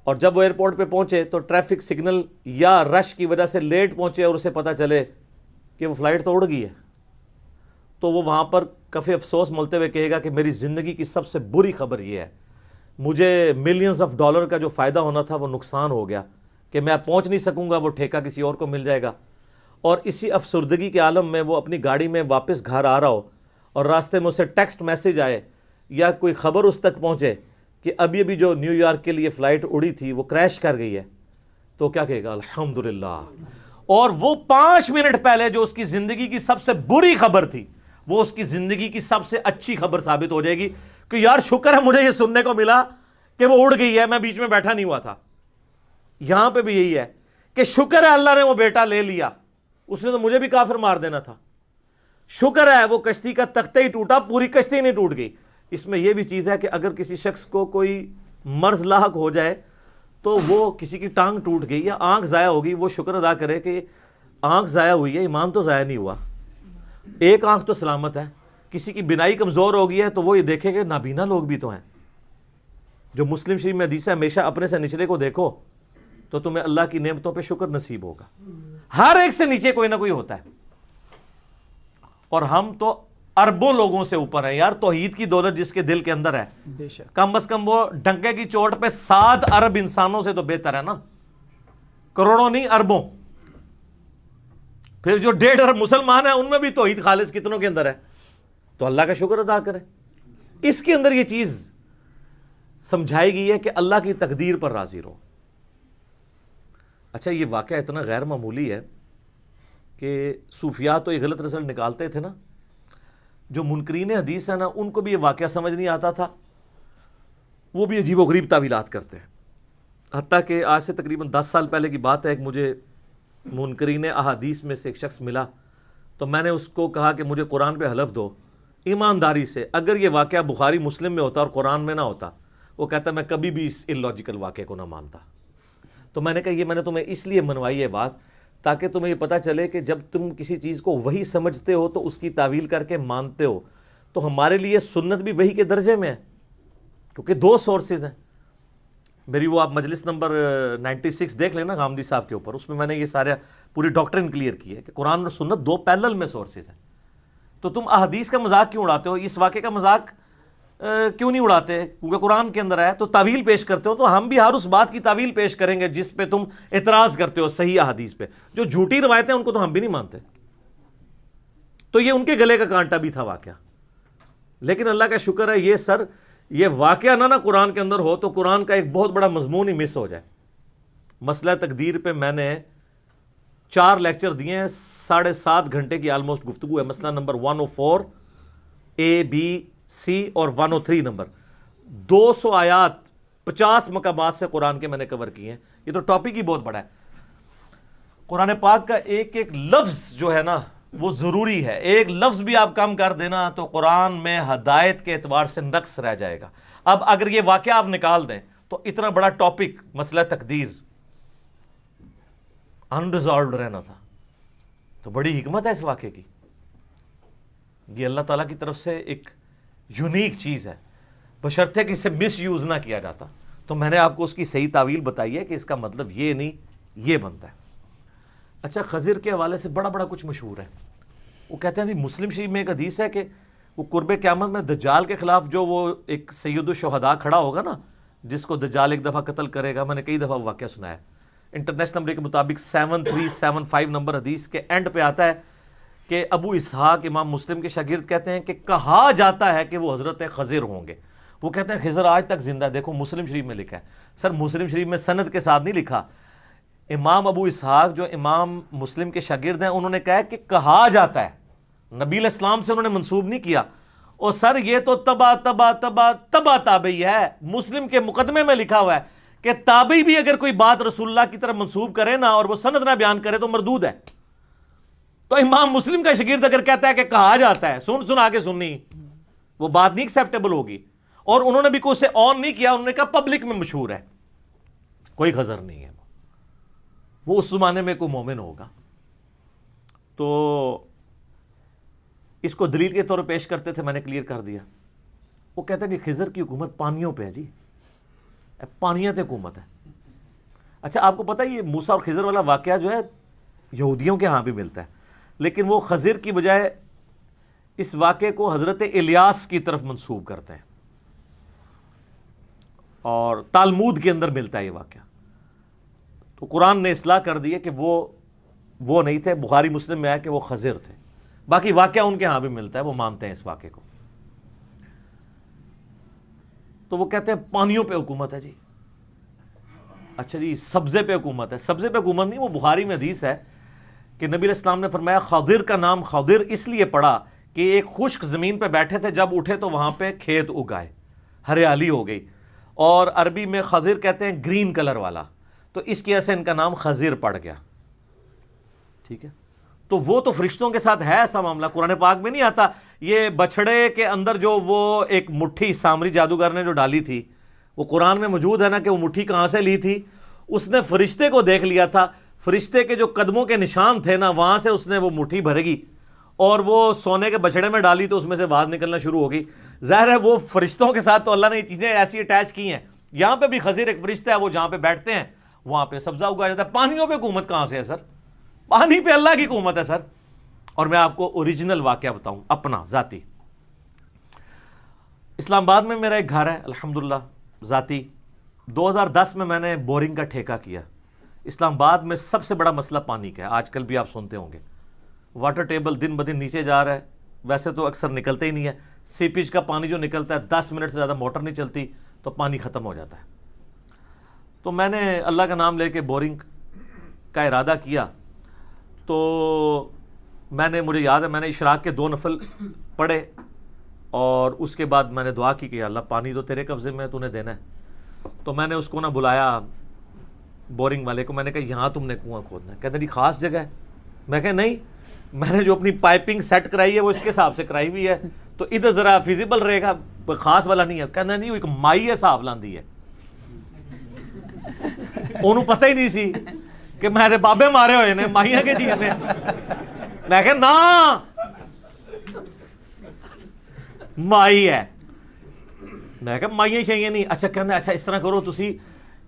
[SPEAKER 2] اور جب وہ ایئرپورٹ پہ پہنچے تو ٹریفک سگنل یا رش کی وجہ سے لیٹ پہنچے اور اسے پتہ چلے کہ وہ فلائٹ تو اڑ گئی ہے، تو وہ وہاں پر کفِ افسوس ملتے ہوئے کہے گا کہ میری زندگی کی سب سے بری خبر یہ ہے، مجھے ملینز آف ڈالر کا جو فائدہ ہونا تھا وہ نقصان ہو گیا، کہ میں پہنچ نہیں سکوں گا، وہ ٹھیکہ کسی اور کو مل جائے گا۔ اور اسی افسردگی کے عالم میں وہ اپنی گاڑی میں واپس گھر آ رہا ہو اور راستے میں اسے ٹیکسٹ میسج آئے یا کوئی خبر اس تک پہنچے کہ ابھی ابھی جو نیو یارک کے لیے فلائٹ اڑی تھی وہ کریش کر گئی ہے، تو کیا کہے گا؟ الحمدللہ۔ اور وہ 5 منٹ پہلے جو اس کی زندگی کی سب سے بری خبر تھی وہ اس کی زندگی کی سب سے اچھی خبر ثابت ہو جائے گی کہ یار شکر ہے مجھے یہ سننے کو ملا کہ وہ اڑ گئی ہے، میں بیچ میں بیٹھا نہیں ہوا تھا۔ یہاں پہ بھی یہی ہے کہ شکر ہے اللہ نے وہ بیٹا لے لیا، اس نے تو مجھے بھی کافر مار دینا تھا، شکر ہے وہ کشتی کا تختہ ہی ٹوٹا، پوری کشتی نہیں ٹوٹ گئی۔ اس میں یہ بھی چیز ہے کہ اگر کسی شخص کو کوئی مرض لاحق ہو جائے تو وہ کسی کی ٹانگ ٹوٹ گئی یا آنکھ ضائع ہو گئی، وہ شکر ادا کرے کہ آنکھ ضائع ہوئی ہے، ایمان تو ضائع نہیں ہوا، ایک آنکھ تو سلامت ہے۔ کسی کی بینائی کمزور ہو گئی ہے تو وہ یہ دیکھے کہ نابینا لوگ بھی تو ہیں۔ جو مسلم شریف میں حدیث ہے ہمیشہ اپنے سے نچلے کو دیکھو تو تمہیں اللہ کی نعمتوں پہ شکر نصیب ہوگا۔ ہر ایک سے نیچے کوئی نہ کوئی ہوتا ہے، اور ہم تو اربوں لوگوں سے اوپر ہیں یار۔ توحید کی دولت جس کے دل کے اندر ہے،
[SPEAKER 1] بے شک
[SPEAKER 2] کم از کم وہ ڈنکے کی چوٹ پہ 7 ارب انسانوں سے تو بہتر ہے نا، کروڑوں نہیں اربوں۔ پھر جو 1.5 ارب مسلمان ہیں ان میں بھی توحید خالص کتنوں کے اندر ہے، تو اللہ کا شکر ادا کرے۔ اس کے اندر یہ چیز سمجھائی گئی ہے کہ اللہ کی تقدیر پر راضی رہو۔ اچھا یہ واقعہ اتنا غیر معمولی ہے کہ صوفیاء تو یہ غلط رزلٹ نکالتے تھے نا، جو منکرین حدیث ہیں نا ان کو بھی یہ واقعہ سمجھ نہیں آتا تھا، وہ بھی عجیب و غریب تعویلات کرتے ہیں۔ حتیٰ کہ آج سے تقریباً 10 سال پہلے کی بات ہے، ایک مجھے منکرین احادیث میں سے ایک شخص ملا، تو میں نے اس کو کہا کہ مجھے قرآن پہ حلف دو ایمانداری سے، اگر یہ واقعہ بخاری مسلم میں ہوتا اور قرآن میں نہ ہوتا، وہ کہتا میں کبھی بھی اس اللاجیکل واقعے کو نہ مانتا۔ تو میں نے کہا یہ میں نے تمہیں اس لیے منوائی ہے بات تاکہ تمہیں یہ پتہ چلے کہ جب تم کسی چیز کو وہی سمجھتے ہو تو اس کی تعویل کر کے مانتے ہو، تو ہمارے لیے سنت بھی وحی کے درجے میں ہے، کیونکہ 2 سورسز ہیں میری. وہ آپ مجلس نمبر 96 دیکھ لیں نا غامدی صاحب کے اوپر، اس میں نے یہ سارا پوری ڈاکٹرن کلیئر کی ہے کہ قرآن اور سنت 2 پیرلل میں سورسز ہیں. تو تم احادیث کا مذاق کیوں اڑاتے ہو؟ اس واقعے کا مذاق کیوں نہیں اڑاتے؟ کیونکہ قرآن کے اندر ہے تو تعویل پیش کرتے ہو. تو ہم بھی ہر اس بات کی تعویل پیش کریں گے جس پہ تم اعتراض کرتے ہو صحیح احادیث پہ. جو جھوٹی روایتیں ان کو تو ہم بھی نہیں مانتے. تو یہ ان کے گلے کا کانٹا بھی تھا واقعہ. لیکن اللہ کا شکر ہے یہ واقعہ نہ قرآن کے اندر ہو تو قرآن کا ایک بہت بڑا مضمون ہی مس ہو جائے. مسئلہ تقدیر پہ میں نے 4 لیکچر دیے ہیں، 7.5 گھنٹے کی آلموسٹ گفتگو ہے. مسئلہ نمبر 104 A B C اور 103 نمبر 200 آیات 50 مقامات سے قرآن کے میں نے کور کیے ہیں. یہ تو ٹاپک ہی بہت بڑا ہے. قرآن پاک کا ایک ایک لفظ جو ہے نا وہ ضروری ہے. ایک لفظ بھی آپ کم کر دینا تو قرآن میں ہدایت کے اعتبار سے نقص رہ جائے گا. اب اگر یہ واقعہ آپ نکال دیں تو اتنا بڑا ٹاپک مسئلہ تقدیر انریزالوڈ رہنا تھا. تو بڑی حکمت ہے اس واقعے کی. یہ اللہ تعالیٰ کی طرف سے ایک یونیک چیز ہے، بشرطے کہ اسے مس یوز نہ کیا جاتا. تو میں نے آپ کو اس کی صحیح تعویل بتائی ہے کہ اس کا مطلب یہ نہیں یہ بنتا ہے. اچھا، خضر کے حوالے سے بڑا کچھ مشہور ہے. وہ کہتے ہیں مسلم شریف میں ایک حدیث ہے کہ وہ قرب قیامت میں دجال کے خلاف جو وہ ایک سید الشہداء کھڑا ہوگا نا، جس کو دجال ایک دفعہ قتل کرے گا. میں نے کئی دفعہ واقعہ سنا ہے. انٹرنیشنل نمبر کے مطابق 7375 نمبر حدیث کے اینڈ پہ آتا ہے کہ ابو اسحاق امام مسلم کے شاگرد کہتے ہیں کہ کہا جاتا ہے کہ وہ حضرت خضر ہوں گے. وہ کہتے ہیں خضر آج تک زندہ ہے. دیکھو مسلم شریف میں لکھا ہے. سر مسلم شریف میں سند کے ساتھ نہیں لکھا. امام ابو اسحاق جو امام مسلم کے شاگرد ہیں انہوں نے کہا کہ کہا جاتا ہے، نبی علیہ السلام سے انہوں نے منسوب نہیں کیا. اور سر یہ تو تبا تابعی ہے. مسلم کے مقدمے میں لکھا ہوا ہے کہ تابعی بھی اگر کوئی بات رسول اللہ کی طرف منسوب کرے نا اور وہ سند نہ بیان کرے تو مردود ہے. تو امام مسلم کا شاگرد اگر کہتا ہے کہ کہا جاتا ہے، سن آگے سننی، وہ بات نہیں ایکسیپٹیبل ہوگی. اور انہوں نے بھی کوئی اسے آن نہیں کیا. انہوں نے کہا پبلک میں مشہور ہے، کوئی خضر نہیں ہے. وہ اس زمانے میں کوئی مومن ہوگا. تو اس کو دلیل کے طور پر پیش کرتے تھے. میں نے کلیئر کر دیا. وہ کہتے ہیں کہ خضر کی حکومت پانیوں پہ ہے. جی پانیت حکومت ہے. اچھا آپ کو پتہ ہے یہ موسیٰ اور خضر والا واقعہ جو ہے یہودیوں کے ہاں بھی ملتا ہے، لیکن وہ خضر کی بجائے اس واقعے کو حضرت الیاس کی طرف منسوب کرتے ہیں. اور تالمود کے اندر ملتا ہے یہ واقعہ. تو قرآن نے اصلاح کر دی ہے کہ وہ نہیں تھے. بخاری مسلم میں ہے کہ وہ خضر تھے. باقی واقعہ ان کے ہاں بھی ملتا ہے، وہ مانتے ہیں اس واقعے کو. تو وہ کہتے ہیں پانیوں پہ حکومت ہے. جی اچھا جی سبزے پہ حکومت ہے. سبزے پہ حکومت نہیں، وہ بخاری میں حدیث ہے کہ نبی علیہ السلام نے فرمایا خضر کا نام خضر اس لیے پڑا کہ ایک خشک زمین پہ بیٹھے تھے، جب اٹھے تو وہاں پہ کھیت اگائے، ہریالی ہو گئی. اور عربی میں خضر کہتے ہیں گرین کلر والا، تو اس کی وجہ سے ان کا نام خضر پڑ گیا. ٹھیک ہے. تو وہ تو فرشتوں کے ساتھ ہے ایسا معاملہ. قرآن پاک میں نہیں آتا. یہ بچھڑے کے اندر جو وہ ایک مٹھی سامری جادوگر نے جو ڈالی تھی، وہ قرآن میں موجود ہے نا کہ وہ مٹھی کہاں سے لی تھی. اس نے فرشتے کو دیکھ لیا تھا. فرشتے کے جو قدموں کے نشان تھے نا وہاں سے اس نے وہ مٹھی بھر گی اور وہ سونے کے بچھڑے میں ڈالی تو اس میں سے آواز نکلنا شروع ہو گئی. ظاہر ہے وہ فرشتوں کے ساتھ تو اللہ نے یہ چیزیں ایسی اٹیچ کی ہیں. یہاں پہ بھی خضر ایک فرشتہ ہے، وہ جہاں پہ بیٹھتے ہیں وہاں پہ سبزہ اگایا جاتا ہے. پانیوں پہ حکومت کہاں سے ہے سر؟ پانی پہ اللہ کی حکومت ہے سر. اور میں آپ کو اوریجنل واقعہ بتاؤں اپنا ذاتی. اسلام آباد میں میرا ایک گھر ہے الحمدللہ ذاتی. 2010 میں نے بورنگ کا ٹھیکہ کیا. اسلام آباد میں سب سے بڑا مسئلہ پانی کا ہے. آج کل بھی آپ سنتے ہوں گے واٹر ٹیبل دن بدن نیچے جا رہا ہے. ویسے تو اکثر نکلتے ہی نہیں ہے. سیپیج کا پانی جو نکلتا ہے 10 منٹ سے زیادہ موٹر نہیں چلتی تو پانی ختم ہو جاتا ہے. تو میں نے اللہ کا نام لے کے بورنگ کا ارادہ کیا. تو مجھے یاد ہے میں نے اشراق کے 2 نفل پڑھے اور اس کے بعد میں نے دعا کی کہ اللہ پانی تو تیرے قبضے میں ہے، تو نے دینا ہے. تو میں نے اس کو بلایا بورنگ والے کو. میں نے کہا یہاں تم نے کنواں کھودنا ہے. کہتے نہیں خاص جگہ ہے. میں کہا نہیں، میں نے جو اپنی پائپنگ سیٹ کرائی ہے وہ اس کے حساب سے کرائی ہوئی ہے، تو ادھر ذرا فیزیبل رہے گا، خاص والا نہیں ہے. کہنا نہیں وہ ایک مائی حساب لاندی ہے. انہوں پتہ ہی نہیں سی کہ میں بابے مارے ہوئے نے مائیاں کے چیز نے. میں کہا نا ਮਾਈ ਹੈ। ਮੈਂ ਕਿਹਾ ਮਾਈਆਂ ਸ਼ਾਈਆਂ ਨਹੀਂ। ਅੱਛਾ ਕਹਿੰਦਾ ਅੱਛਾ ਇਸ ਤਰ੍ਹਾਂ ਕਰੋ ਤੁਸੀਂ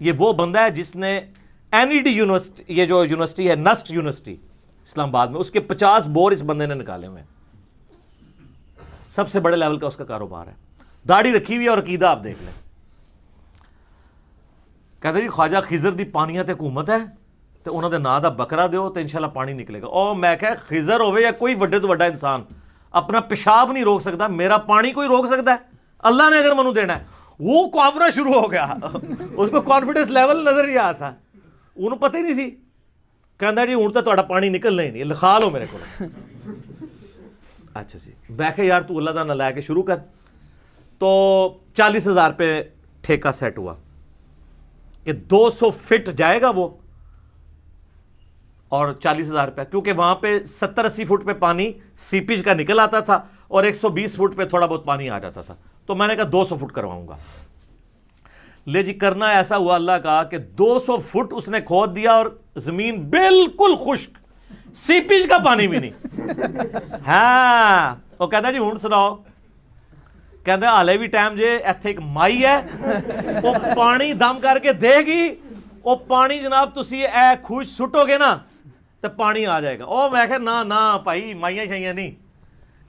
[SPEAKER 2] یہ وہ بندہ ہے جس نے NED یونیورسٹی, یہ جو یونیورسٹی ہے نسٹ یونیورسٹی اسلام آباد میں, اس کے 50 بور اس بندے نے نکالے ہوئے ہیں. سب سے بڑے لیول کا اس کا کاروبار ہے. داڑھی رکھی ہوئی ہے اور عقیدہ آپ دیکھ لیں. کہتے جی خواجہ خضر دی پانیاں تے حکومت ہے تے انہاں دے نا دا بکرا دیو تے انشاءاللہ پانی نکلے گا. او میں کہ خضر ہوئے یا کوئی وڈے تو وڈا انسان اپنا پیشاب نہیں روک سکتا, میرا پانی کوئی روک سکتا ہے؟ اللہ نے اگر منو دینا ہے. وہ کانپنا شروع ہو گیا, اس کو کانفیڈنس لیول نظر نہیں آیا تھا, انہوں پتہ ہی نہیں سی. کہندا جی ہوں تو تہاڈا پانی نکلنا ہی نہیں, لکھا لو میرے کو. اچھا جی میں کہ یار تو اللہ دا نہ لے کے شروع کر. تو 40,000 پہ ٹھیکہ سیٹ ہوا کہ 200 فٹ جائے گا وہ, اور 40,000 روپیہ, کیونکہ وہاں پہ 70-80 فٹ پہ پانی سیپیج کا نکل آتا تھا اور 120 فٹ پہ تھوڑا بہت پانی آ جاتا تھا. تو میں نے کہا 200 فٹ کرواؤں گا. لے جی کرنا ایسا ہوا اللہ کا کہ 200 فٹ اس نے کھود دیا اور زمین بالکل خشک, سیپیج کا پانی بھی نہیں. ہاں وہ کہتا جی ہوں سناؤ. کہتا ہالے بھی ٹائم جے ایتھے ایک مائی ہے وہ پانی دم کر کے دے گی, وہ پانی جناب تسی اے خوش سٹو گے نا تو پانی آ جائے گا. او میں کہا نا نا بھائی مائیاں شائیاں نہیں.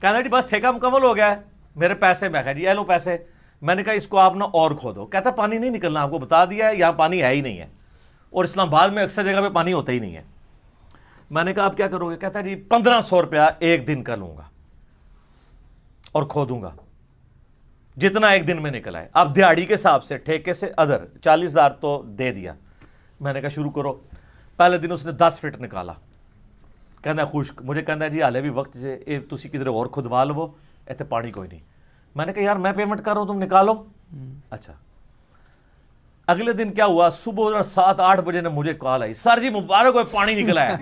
[SPEAKER 2] کہتا جی بس ٹھیکہ مکمل ہو گیا ہے, میرے پیسے. میں کہا جی اے لو پیسے. میں نے کہا اس کو آپ نا اور کھودو. کہتا پانی نہیں نکلنا, آپ کو بتا دیا ہے یہاں پانی ہے ہی نہیں ہے, اور اسلام آباد میں اکثر جگہ پہ پانی ہوتا ہی نہیں ہے. میں نے کہا آپ کیا کرو گے؟ کہتا جی 1500 روپیہ ایک دن کا لوں گا اور کھودوں گا جتنا ایک دن میں نکل آئے. اب دیہڑی کے حساب سے ٹھیکے سے ادھر 40,000 تو دے دیا. میں نے کہا شروع کرو. پہلے دن اس نے 10 فٹ نکالا. کہنا خشک. مجھے کہنا جی حالے بھی وقت سے تسی کدھر اور کھدوا لو, ایتھے پانی کوئی نہیں. میں نے کہا یار میں پیمنٹ کر رہا ہوں تم نکالو. اچھا اگلے دن کیا ہوا, صبح 7-8 بجے نے مجھے کال آئی, سر جی مبارک ہوئے پانی نکلا ہے.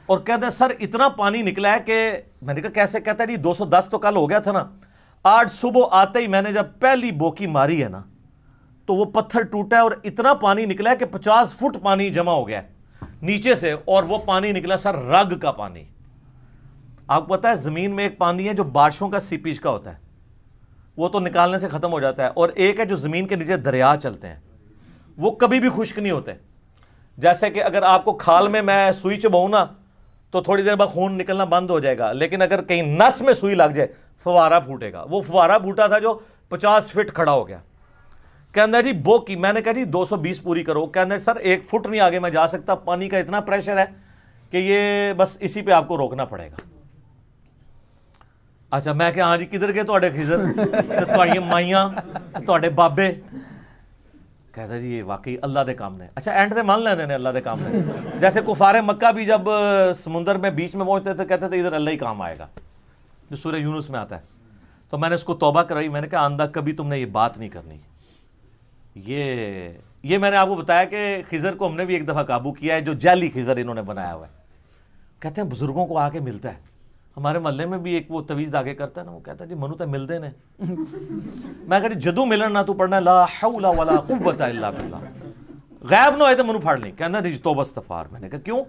[SPEAKER 2] اور کہتا ہے سر اتنا پانی نکلا ہے کہ میں نے کہا کیسے؟ کہتا ہے جی 210 تو کل ہو گیا تھا نا, آج صبح آتے ہی میں نے جب پہلی بوکی ماری ہے نا تو وہ پتھر ٹوٹا ہے اور اتنا پانی نکلا ہے کہ 50 فٹ پانی جمع ہو گیا ہے نیچے سے, اور وہ پانی نکلا سر رگ کا پانی. آپ کو پتا ہے زمین میں ایک پانی ہے جو بارشوں کا سیپیج کا ہوتا ہے, وہ تو نکالنے سے ختم ہو جاتا ہے, اور ایک ہے جو زمین کے نیچے دریا چلتے ہیں, وہ کبھی بھی خشک نہیں ہوتے. جیسے کہ اگر آپ کو کھال میں سوئی چباؤں نا تو تھوڑی دیر بعد خون نکلنا بند ہو جائے گا, لیکن اگر کہیں نس میں سوئی لگ جائے فوارہ پھوٹے گا. وہ فوارہ پھوٹا تھا جو 50 فٹ کھڑا ہو گیا. کہنا جی بو کی. میں نے کہا جی 220 پوری کرو. کہنا سر 1 فٹ نہیں آگے میں جا سکتا, پانی کا اتنا پریشر ہے کہ یہ بس اسی پہ آپ کو روکنا پڑے گا. اچھا میں کہ ہاں جی کدھر گئے تواڈے خضر تواڈیاں مائیاں تواڈے بابے؟ کہتا جی یہ واقعی اللہ دے کام نے. اچھا اینڈ تے مان لیندے نے اللہ دے کام نے. جیسے کفار مکہ بھی جب سمندر میں بیچ میں پہنچتے تھے کہتے تھے ادھر اللہ ہی کام آئے گا, جو سورہ یونس میں آتا ہے. تو میں نے اس کو توبہ کرائی. میں نے کہا آندہ کبھی تم نے یہ بات نہیں کرنی. یہ میں نے آپ کو بتایا کہ خضر کو ہم نے بھی ایک دفعہ قابو کیا ہے, جو جعلی خضر انہوں نے بنایا ہوا ہے. کہتے ہیں بزرگوں کو آ کے ملتا ہے. ہمارے محلے میں بھی ایک وہ تویز آگے کرتا ہے نا, وہ کہتا ہے جی منو تے ملدے نے. میں کہا جی جدو ملن نہ تو پڑھنا لا حول ولا قوت الا باللہ, غائب نہ ہوئے تو منو پھاڑ لیں. کہنا جی توبہ استغفار. میں نے کہا کیوں؟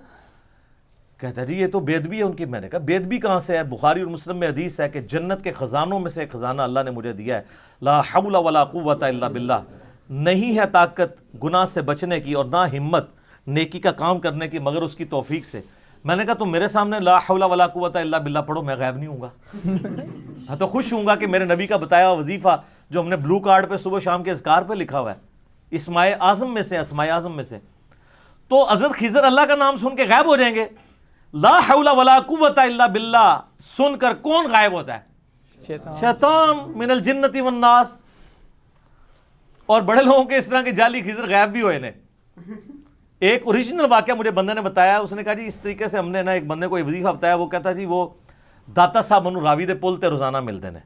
[SPEAKER 2] کہتا جی یہ تو بے ادبی ہے ان کی. میں نے کہا بے ادبی کہاں سے ہے؟ بخاری اور مسلم میں حدیث ہے کہ جنت کے خزانوں میں سے ایک خزانہ اللہ نے مجھے دیا ہے, لا حول ولا قوت الا باللہ. نہیں ہے طاقت گناہ سے بچنے کی اور نہ ہمت نیکی کا کام کرنے کی مگر اس کی توفیق سے. میں نے کہا تم میرے سامنے لا حول ولا قوت الا باللہ پڑھو, میں غائب نہیں ہوں گا. ہاں تو خوش ہوں گا کہ میرے نبی کا بتایا ہوا وظیفہ جو ہم نے بلو کارڈ پہ صبح شام کے اذکار پہ لکھا ہوا ہے, اسماء اعظم میں سے, اسماء اعظم میں سے. تو حضرت خضر اللہ کا نام سن کے غائب ہو جائیں گے. لا حول ولا قوت الا باللہ سن کر کون غائب ہوتا ہے؟ شیطان من الجنت والناس. اور بڑے لوگوں کے اس طرح کے جعلی خضر غائب بھی ہوئے نے. ایک اوریجنل واقعہ مجھے بندے نے بتایا, اس نے کہا جی اس طریقے سے ہم نے نا ایک بندے کو ایک وظیفہ بتایا, وہ کہتا جی وہ داتا صاحب منو راوی دے پل تے روزانہ ملتے ہیں.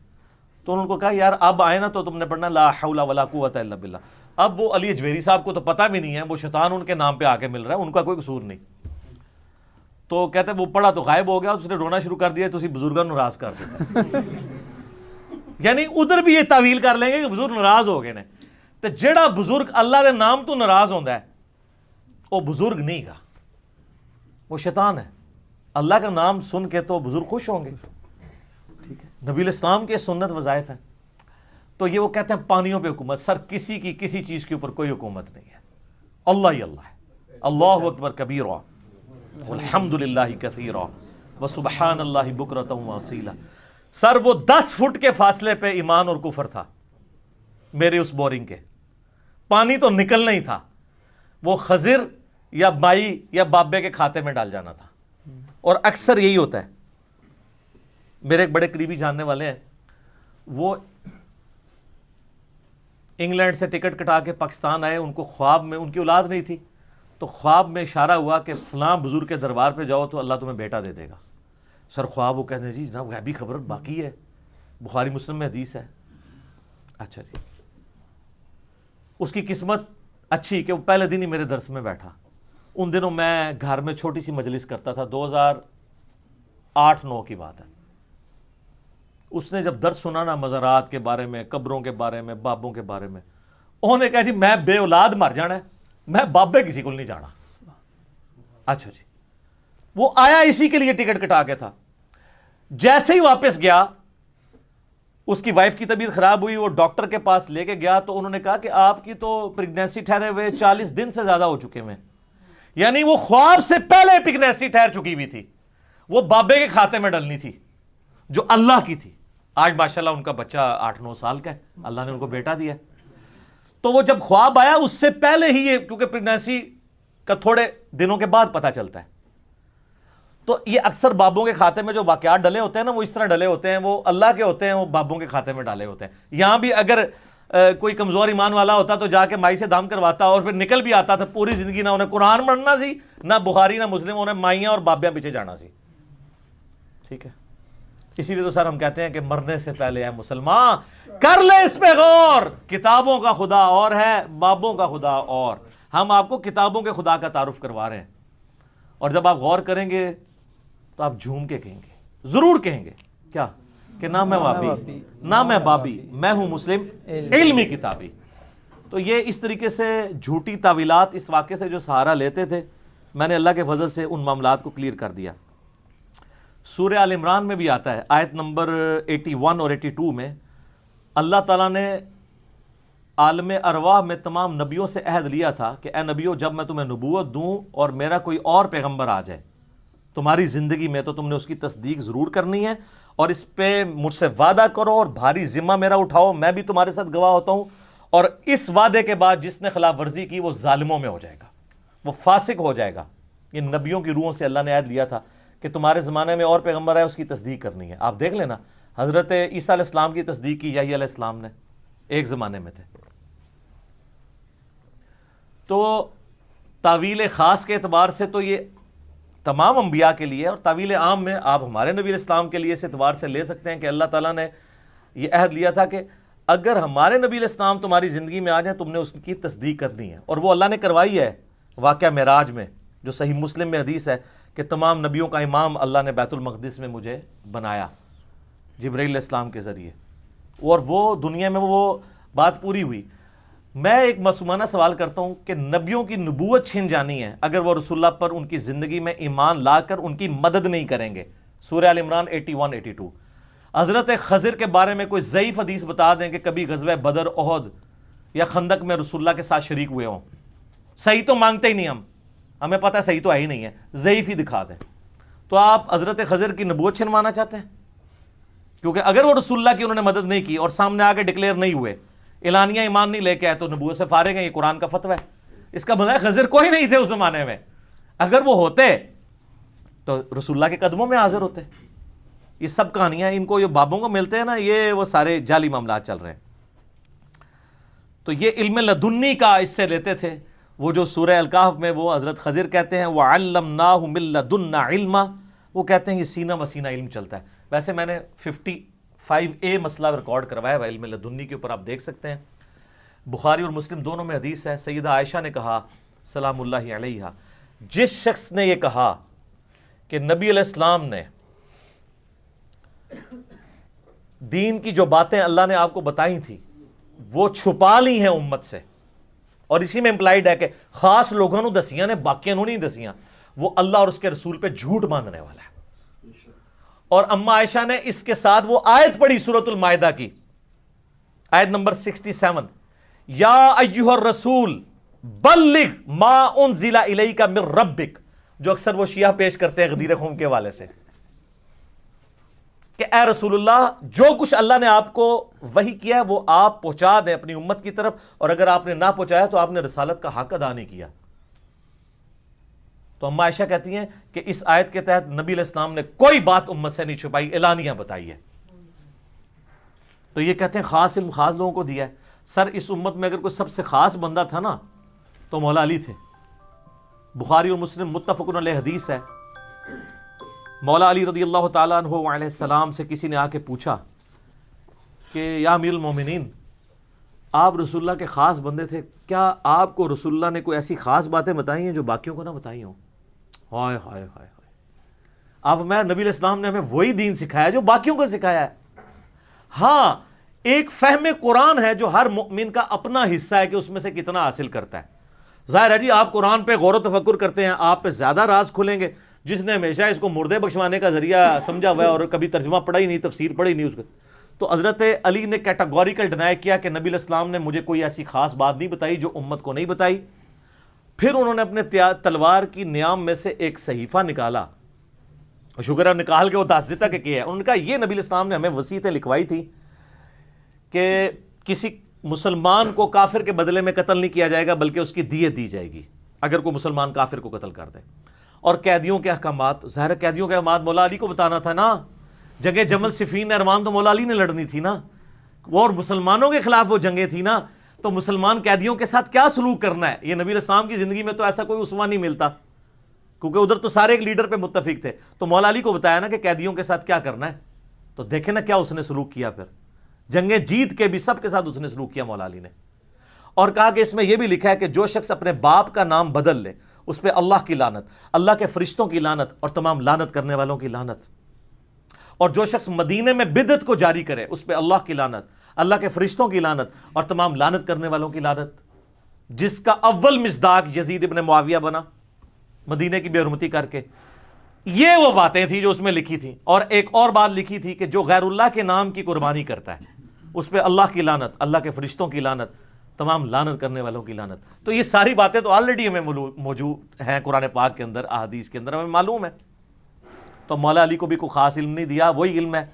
[SPEAKER 2] تو انہوں کو کہا یار اب آئے نا تو تم نے پڑھنا لا حول ولا قوت الا باللہ. اب وہ علی اجویری صاحب کو تو پتہ بھی نہیں ہے, وہ شیطان ان کے نام پہ آ کے مل رہا ہے, ان کا کوئی قصور نہیں. تو کہتے وہ پڑھا تو غائب ہو گیا, اس نے رونا شروع کر دیا, تو اسی بزرگاں ناراض کر دیتا. یعنی ادھر بھی یہ تعویل کر لیں گے کہ بزرگ ناراض ہو گئے نے. تو جڑا بزرگ اللہ دے نام تو ناراض ہوندا ہے وہ بزرگ نہیں گا, وہ شیطان ہے. اللہ کا نام سن کے تو بزرگ خوش ہوں گے. ٹھیک ہے, نبی الاسلام کے سنت وظائف ہیں. تو یہ وہ کہتے ہیں پانیوں پہ حکومت. سر کسی کی کسی چیز کے اوپر کوئی حکومت نہیں ہے, اللہ ہی اللہ ہے. اللہ اکبر کبیرا والحمد للہ کثیرا وسبحان اللہ بکرۃ واصیلا. سر وہ 10 فٹ کے فاصلے پہ ایمان اور کفر تھا میرے اس بورنگ کے. پانی تو نکلنا ہی تھا, وہ خضر یا مائی یا بابے کے کھاتے میں ڈال جانا تھا. اور اکثر یہی ہوتا ہے. میرے ایک بڑے قریبی جاننے والے ہیں, وہ انگلینڈ سے ٹکٹ کٹا کے پاکستان آئے. ان کو خواب میں, ان کی اولاد نہیں تھی, تو خواب میں اشارہ ہوا کہ فلاں بزرگ کے دربار پہ جاؤ تو اللہ تمہیں بیٹا دے دے گا. سر خواب وہ کہتے ہیں جی جناب غیبی خبر باقی ہے, بخاری مسلم میں حدیث ہے. اچھا جی, اس کی قسمت اچھی کہ وہ پہلے دن ہی میرے درس میں بیٹھا. ان دنوں میں گھر میں چھوٹی سی مجلس کرتا تھا, 2008-9 کی بات ہے. اس نے جب درس سنا نا مزارات کے بارے میں, قبروں کے بارے میں, بابوں کے بارے میں, انہوں نے کہا جی میں بے اولاد مر جانا ہے, میں بابے کسی کو نہیں جانا. اچھا جی, وہ آیا اسی کے لیے ٹکٹ کٹا کے تھا. جیسے ہی واپس گیا, اس کی وائف کی طبیعت خراب ہوئی, وہ ڈاکٹر کے پاس لے کے گیا تو انہوں نے کہا کہ آپ کی تو پریگنینسی ٹھہرے ہوئے 40 دن سے زیادہ ہو چکے ہیں. یعنی وہ خواب سے پہلے پریگنینسی ٹھہر چکی ہوئی تھی, وہ بابے کے کھاتے میں ڈلنی تھی جو اللہ کی تھی. آج ماشاءاللہ ان کا بچہ 8-9 سال کا ہے, اللہ نے ان کو بیٹا دیا. تو وہ جب خواب آیا اس سے پہلے ہی یہ, کیونکہ پریگنینسی کا تھوڑے دنوں کے بعد پتہ چلتا ہے, تو یہ اکثر بابوں کے کھاتے میں جو واقعات ڈلے ہوتے ہیں نا, وہ اس طرح ڈلے ہوتے ہیں, وہ اللہ کے ہوتے ہیں, وہ بابوں کے کھاتے میں ڈالے ہوتے ہیں. یہاں بھی اگر کوئی کمزور ایمان والا ہوتا تو جا کے مائی سے دام کرواتا اور پھر نکل بھی آتا تھا. پوری زندگی نہ انہیں قرآن پڑھنا سی, نہ بخاری نہ مسلم, انہیں مائیاں اور بابیاں پیچھے جانا سی. ٹھیک ہے, اسی لیے تو سر ہم کہتے ہیں کہ مرنے سے پہلے اے مسلمان کر لے اس پہ غور. کتابوں کا خدا اور ہے, بابوں کا خدا اور. ہم آپ کو کتابوں کے خدا کا تعارف کروا رہے ہیں, اور جب آپ غور کریں گے تو آپ جھوم کے کہیں گے, ضرور کہیں گے کیا, کہ نہ میں وابی نہ میں بابی, میں ہوں مسلم علمی کتابی. تو یہ اس طریقے سے جھوٹی تعویلات اس واقعے سے جو سہارا لیتے تھے, میں نے اللہ کے فضل سے ان معاملات کو کلیئر کر دیا. سورہ آل عمران میں بھی آتا ہے, آیت نمبر 81 اور 82 میں اللہ تعالیٰ نے عالم ارواح میں تمام نبیوں سے عہد لیا تھا کہ اے نبیوں, جب میں تمہیں نبوت دوں اور میرا کوئی اور پیغمبر آ جائے تمہاری زندگی میں, تو تم نے اس کی تصدیق ضرور کرنی ہے, اور اس پہ مجھ سے وعدہ کرو اور بھاری ذمہ میرا اٹھاؤ, میں بھی تمہارے ساتھ گواہ ہوتا ہوں. اور اس وعدے کے بعد جس نے خلاف ورزی کی وہ ظالموں میں ہو جائے گا, وہ فاسق ہو جائے گا. یہ نبیوں کی روحوں سے اللہ نے عہد لیا تھا کہ تمہارے زمانے میں اور پیغمبر ہے, اس کی تصدیق کرنی ہے. آپ دیکھ لینا, حضرت عیسیٰ علیہ السلام کی تصدیق کی یحییٰ علیہ السلام نے, ایک زمانے میں تھے. تو تعویل خاص کے اعتبار سے تو یہ تمام انبیاء کے لیے, اور تعویل عام میں آپ ہمارے نبی علیہ السلام کے لیے اس اعتبار سے لے سکتے ہیں کہ اللہ تعالیٰ نے یہ عہد لیا تھا کہ اگر ہمارے نبی علیہ السلام تمہاری زندگی میں آ جائیں تم نے اس کی تصدیق کرنی ہے. اور وہ اللہ نے کروائی ہے. واقعہ معراج میں جو صحیح مسلم میں حدیث ہے کہ تمام نبیوں کا امام اللہ نے بیت المقدس میں مجھے بنایا جبرائیل علیہ السلام کے ذریعے, اور وہ دنیا میں وہ بات پوری ہوئی. میں ایک معصومانہ سوال کرتا ہوں کہ نبیوں کی نبوت چھن جانی ہے اگر وہ رسول اللہ پر ان کی زندگی میں ایمان لا کر ان کی مدد نہیں کریں گے. سورہ آل عمران 81-82. حضرت خضر کے بارے میں کوئی ضعیف حدیث بتا دیں کہ کبھی غزوہ بدر, احد یا خندق میں رسول اللہ کے ساتھ شریک ہوئے ہوں. صحیح تو مانگتے ہی نہیں, ہمیں پتہ ہے صحیح تو ہے ہی نہیں ہے, ضعیف ہی دکھا دیں. تو آپ حضرت خضر کی نبوت چھنوانا چاہتے ہیں؟ کیونکہ اگر وہ رسول اللہ کی انہوں نے مدد نہیں کی اور سامنے آ کے ڈکلیئر نہیں ہوئے, اعلانیہ ایمان نہیں لے کے آئے, تو نبوت سے فارغ ہیں. یہ قرآن کا فتویٰ ہے. اس کا مطلب خضر کوئی نہیں تھے اس زمانے میں. اگر وہ ہوتے تو رسول اللہ کے قدموں میں حاضر ہوتے. یہ سب کہانیاں ان کو, یہ بابوں کو ملتے ہیں نا, یہ وہ سارے جعلی معاملات چل رہے ہیں. تو یہ علم لدنی کا اس سے لیتے تھے. وہ جو سورہ الکہف میں وہ حضرت خضر کہتے ہیں وَعَلَّمْنَاهُ مِن لَدُنَّا عِلْمًا, وہ کہتے ہیں یہ سینہ مسینہ علم چلتا ہے. ویسے میں نے 55A مسئلہ ریکارڈ کروایا ہے علم لدنی کے اوپر, آپ دیکھ سکتے ہیں. بخاری اور مسلم دونوں میں حدیث ہے. سیدہ عائشہ نے کہا سلام اللہ علیہا, جس شخص نے یہ کہا کہ نبی علیہ السلام نے دین کی جو باتیں اللہ نے آپ کو بتائی تھی وہ چھپا لی ہیں امت سے, اور اسی میں امپلائیڈ ہے کہ خاص لوگوں نے دسیاں نے, باقیوں نے نہیں دسیاں. وہ اللہ اور اس کے رسول پہ جھوٹ باندھنے والا ہے. اور اما عائشہ نے اس کے ساتھ وہ آیت پڑھی سورۃ المائدہ کی, آیت نمبر 67, یا ایھا الرسول بلغ ما انزل الیک من ربک, جو اکثر وہ شیعہ پیش کرتے ہیں غدیر خم کے حوالے سے کہ اے رسول اللہ جو کچھ اللہ نے آپ کو وحی کیا ہے وہ آپ پہنچا دیں اپنی امت کی طرف, اور اگر آپ نے نہ پہنچایا تو آپ نے رسالت کا حق ادا نہیں کیا. تو اما عائشہ کہتی ہیں کہ اس آیت کے تحت نبی علیہ السلام نے کوئی بات امت سے نہیں چھپائی, اعلانیہ بتائی ہے. تو یہ کہتے ہیں خاص علم خاص لوگوں کو دیا ہے. سر اس امت میں اگر کوئی سب سے خاص بندہ تھا نا تو مولا علی تھے. بخاری اور مسلم متفق علیہ حدیث ہے, مولا علی رضی اللہ تعالیٰ عنہ علیہ السلام سے کسی نے آ کے پوچھا کہ یا امیر المومنین, آپ رسول اللہ کے خاص بندے تھے, کیا آپ کو رسول اللہ نے کوئی ایسی خاص باتیں بتائی ہیں جو باقیوں کو نہ بتائی ہوں؟ ہائے ہائے ہائے, اب میں نبی علیہ السلام نے ہمیں وہی دین سکھایا جو باقیوں کو سکھایا ہے. ہاں ایک فہم قرآن ہے جو ہر مؤمن کا اپنا حصہ ہے کہ اس میں سے کتنا حاصل کرتا ہے. ظاہر ہے جی آپ قرآن پہ غور و تفکر کرتے ہیں, آپ پہ زیادہ راز کھلیں گے. جس نے ہمیشہ اس کو مردے بخشوانے کا ذریعہ سمجھا ہوا ہے اور کبھی ترجمہ پڑھا ہی نہیں, تفسیر پڑھی نہیں اس کو, تو حضرت علی نے کیٹاگوریکل ڈینائی کیا کہ نبی علیہ السلام نے مجھے کوئی ایسی خاص بات نہیں بتائی جو امت کو نہیں بتائی. پھر انہوں نے اپنے تلوار کی نیام میں سے ایک صحیفہ نکالا, شکر ہے نکال کے وہ دس دیتا کہ کیا ہے. انہوں نے کہا یہ نبی علیہ السلام نے ہمیں وصیتیں لکھوائی تھی کہ کسی مسلمان کو کافر کے بدلے میں قتل نہیں کیا جائے گا بلکہ اس کی دیت دی جائے گی اگر کوئی مسلمان کافر کو قتل کر دے. اور قیدیوں کے احکامات, ظاہر قیدیوں کے احکامات مولا علی کو بتانا تھا نا. جنگ جمل صفین اروان تو مولا علی نے لڑنی تھی نا, وہ اور مسلمانوں کے خلاف وہ جنگیں تھی نا, تو مسلمان قیدیوں کے ساتھ کیا سلوک کرنا ہے, یہ نبی علیہ السلام کی زندگی میں تو ایسا کوئی اسوہ نہیں ملتا کیونکہ ادھر تو سارے ایک لیڈر پہ متفق تھے. تو مولا علی کو بتایا نا کہ قیدیوں کے ساتھ کیا کرنا ہے, تو دیکھیں نا کیا اس نے سلوک کیا. پھر جنگیں جیت کے بھی سب کے ساتھ اس نے سلوک کیا مولا علی نے, اور کہا کہ اس میں یہ بھی لکھا ہے کہ جو شخص اپنے باپ کا نام بدل لے اس پہ اللہ کی لعنت, اللہ کے فرشتوں کی لعنت اور تمام لعنت کرنے والوں کی لعنت. اور جو شخص مدینے میں بدعت کو جاری کرے اس پہ اللہ کی لعنت, اللہ کے فرشتوں کی لعنت اور تمام لعنت کرنے والوں کی لعنت. جس کا اول مصداق یزید ابن معاویہ بنا مدینے کی بے حرمتی کر کے. یہ وہ باتیں تھیں جو اس میں لکھی تھیں. اور ایک اور بات لکھی تھی کہ جو غیر اللہ کے نام کی قربانی کرتا ہے اس پہ اللہ کی لعنت, اللہ کے فرشتوں کی لعنت, تمام لعنت کرنے والوں کی لعنت. تو یہ ساری باتیں تو آلریڈی ہمیں موجود ہیں قرآن پاک کے اندر, احادیث کے اندر ہمیں معلوم ہے. تو مولا علی کو بھی کوئی خاص علم نہیں دیا, وہی علم ہے.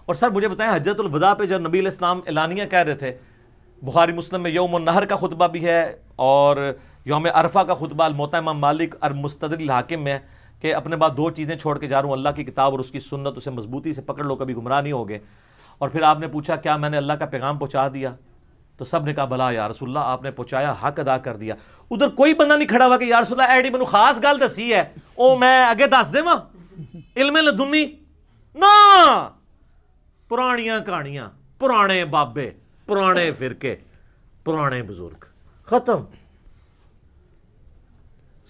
[SPEAKER 2] اور سر مجھے بتائیں حجۃ الوداع پہ جب نبی علیہ السلام اعلانیہ کہہ رہے تھے, بخاری مسلم میں یوم النحر کا خطبہ بھی ہے اور یوم عرفہ کا خطبہ الموطا امام مالک اور مستدرک الحاکم میں کہ اپنے بعد دو چیزیں چھوڑ کے جا رہا ہوں, اللہ کی کتاب اور اس کی سنت, اسے مضبوطی سے پکڑ لو کبھی گمراہ نہیں ہوگے. اور پھر آپ نے پوچھا کیا میں نے اللہ کا پیغام پہنچا دیا, تو سب نے کہا بلا یا رسول اللہ آپ نے پہنچایا, حق ادا کر دیا. ادھر کوئی بندہ نہیں کھڑا ہوا کہ یا رسول اللہ ایڈی مینوں خاص گل دسی ہے او میں اگے دس دیواں علم لدنی نا. پرانیاں کہانیاں, پرانے بابے, پرانے فرقے, پرانے بزرگ, ختم.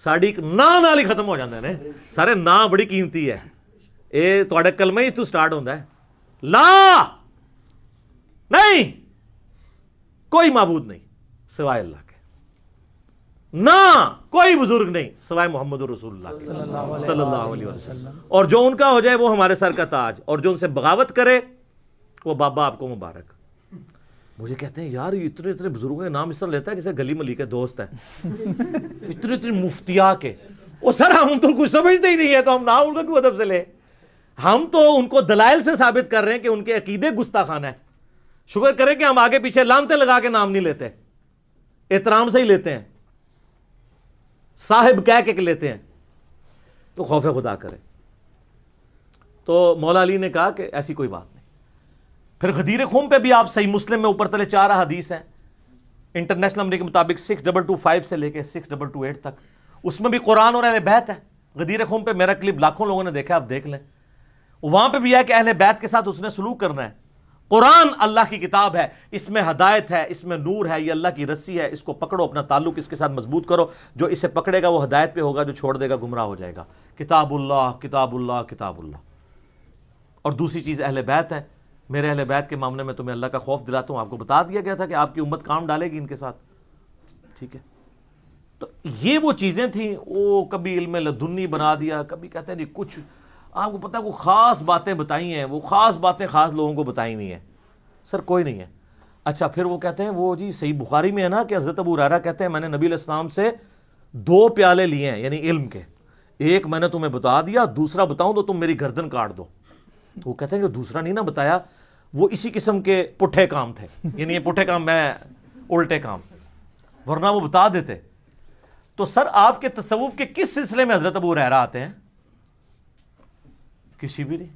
[SPEAKER 2] ساڈی ناں نال ہی ختم ہو جاندے نے سارے. ناں بڑی قیمتی ہے, اے تہاڈا کلمہ ہی تو سٹارٹ ہوندا ہے. لا نہیں کوئی معبود نہیں سوائے اللہ کے, نہ کوئی بزرگ نہیں سوائے محمد رسول اللہ صلی اللہ علیہ وسلم, اور جو ان کا ہو جائے وہ ہمارے سر کا تاج, اور جو ان سے بغاوت کرے وہ بابا آپ کو مبارک. مجھے کہتے ہیں یار یہ اتنے اتنے بزرگوں کے نام اس طرح لیتا ہے جیسے گلی ملی کے دوست ہیں, اتنے اتنے مفتیا کے. وہ سر ہم تو کچھ سمجھتے ہی نہیں ہے تو ہم نام ان کا کیوں ادب سے لیں. ہم تو ان کو دلائل سے ثابت کر رہے ہیں کہ ان کے عقیدے گستاخانہ ہے. شکر کریں کہ ہم آگے پیچھے لانتے لگا کے نام نہیں لیتے, احترام سے ہی لیتے ہیں, صاحب کہہ کے لیتے ہیں. تو خوف خدا کرے. تو مولا علی نے کہا کہ ایسی کوئی بات نہیں. پھر غدیر خم پہ بھی آپ صحیح مسلم میں اوپر تلے 4 حدیث ہیں انٹرنیشنل نمبر کے مطابق 6225 سے لے کے 6228 تک, اس میں بھی قرآن اور اہل بیت ہے. غدیر خم پہ میرا کلپ لاکھوں لوگوں نے دیکھا, آپ دیکھ لیں. وہاں پہ بھی ہے کہ اہل بیت کے ساتھ اس نے سلوک کرنا ہے. قرآن اللہ کی کتاب ہے, اس میں ہدایت ہے, اس میں نور ہے, یہ اللہ کی رسی ہے, اس کو پکڑو, اپنا تعلق اس کے ساتھ مضبوط کرو. جو اسے پکڑے گا وہ ہدایت پہ ہوگا, جو چھوڑ دے گا گمراہ ہو جائے گا. کتاب اللہ کتاب اللہ کتاب اللہ. اور دوسری چیز اہل بیت ہے. میرے اہل بیت کے معاملے میں تمہیں اللہ کا خوف دلاتا ہوں. آپ کو بتا دیا گیا تھا کہ آپ کی امت کام ڈالے گی ان کے ساتھ, ٹھیک ہے. تو یہ وہ چیزیں تھیں، وہ کبھی علم لدنی بنا دیا، کبھی کہتے ہیں جی کچھ آپ کو پتہ ہے وہ خاص باتیں بتائی ہیں، وہ خاص باتیں خاص لوگوں کو بتائی ہوئی ہیں. سر کوئی نہیں ہے. اچھا پھر وہ کہتے ہیں وہ جی صحیح بخاری میں ہے نا کہ حضرت ابو ہریرہ کہتے ہیں میں نے نبی علیہ السلام سے 2 پیالے لیے ہیں یعنی علم کے، ایک میں نے تمہیں بتا دیا، دوسرا بتاؤں تو تم میری گردن کاٹ دو. وہ کہتے ہیں جو دوسرا نہیں نہ بتایا وہ اسی قسم کے پٹھے کام تھے، یعنی یہ پٹھے کام میں الٹے کام، ورنہ وہ بتا دیتے. تو سر آپ کے تصوف کے کس سلسلے میں حضرت ابو ہریرہ آتے ہیں؟ کسی بھی نہیں.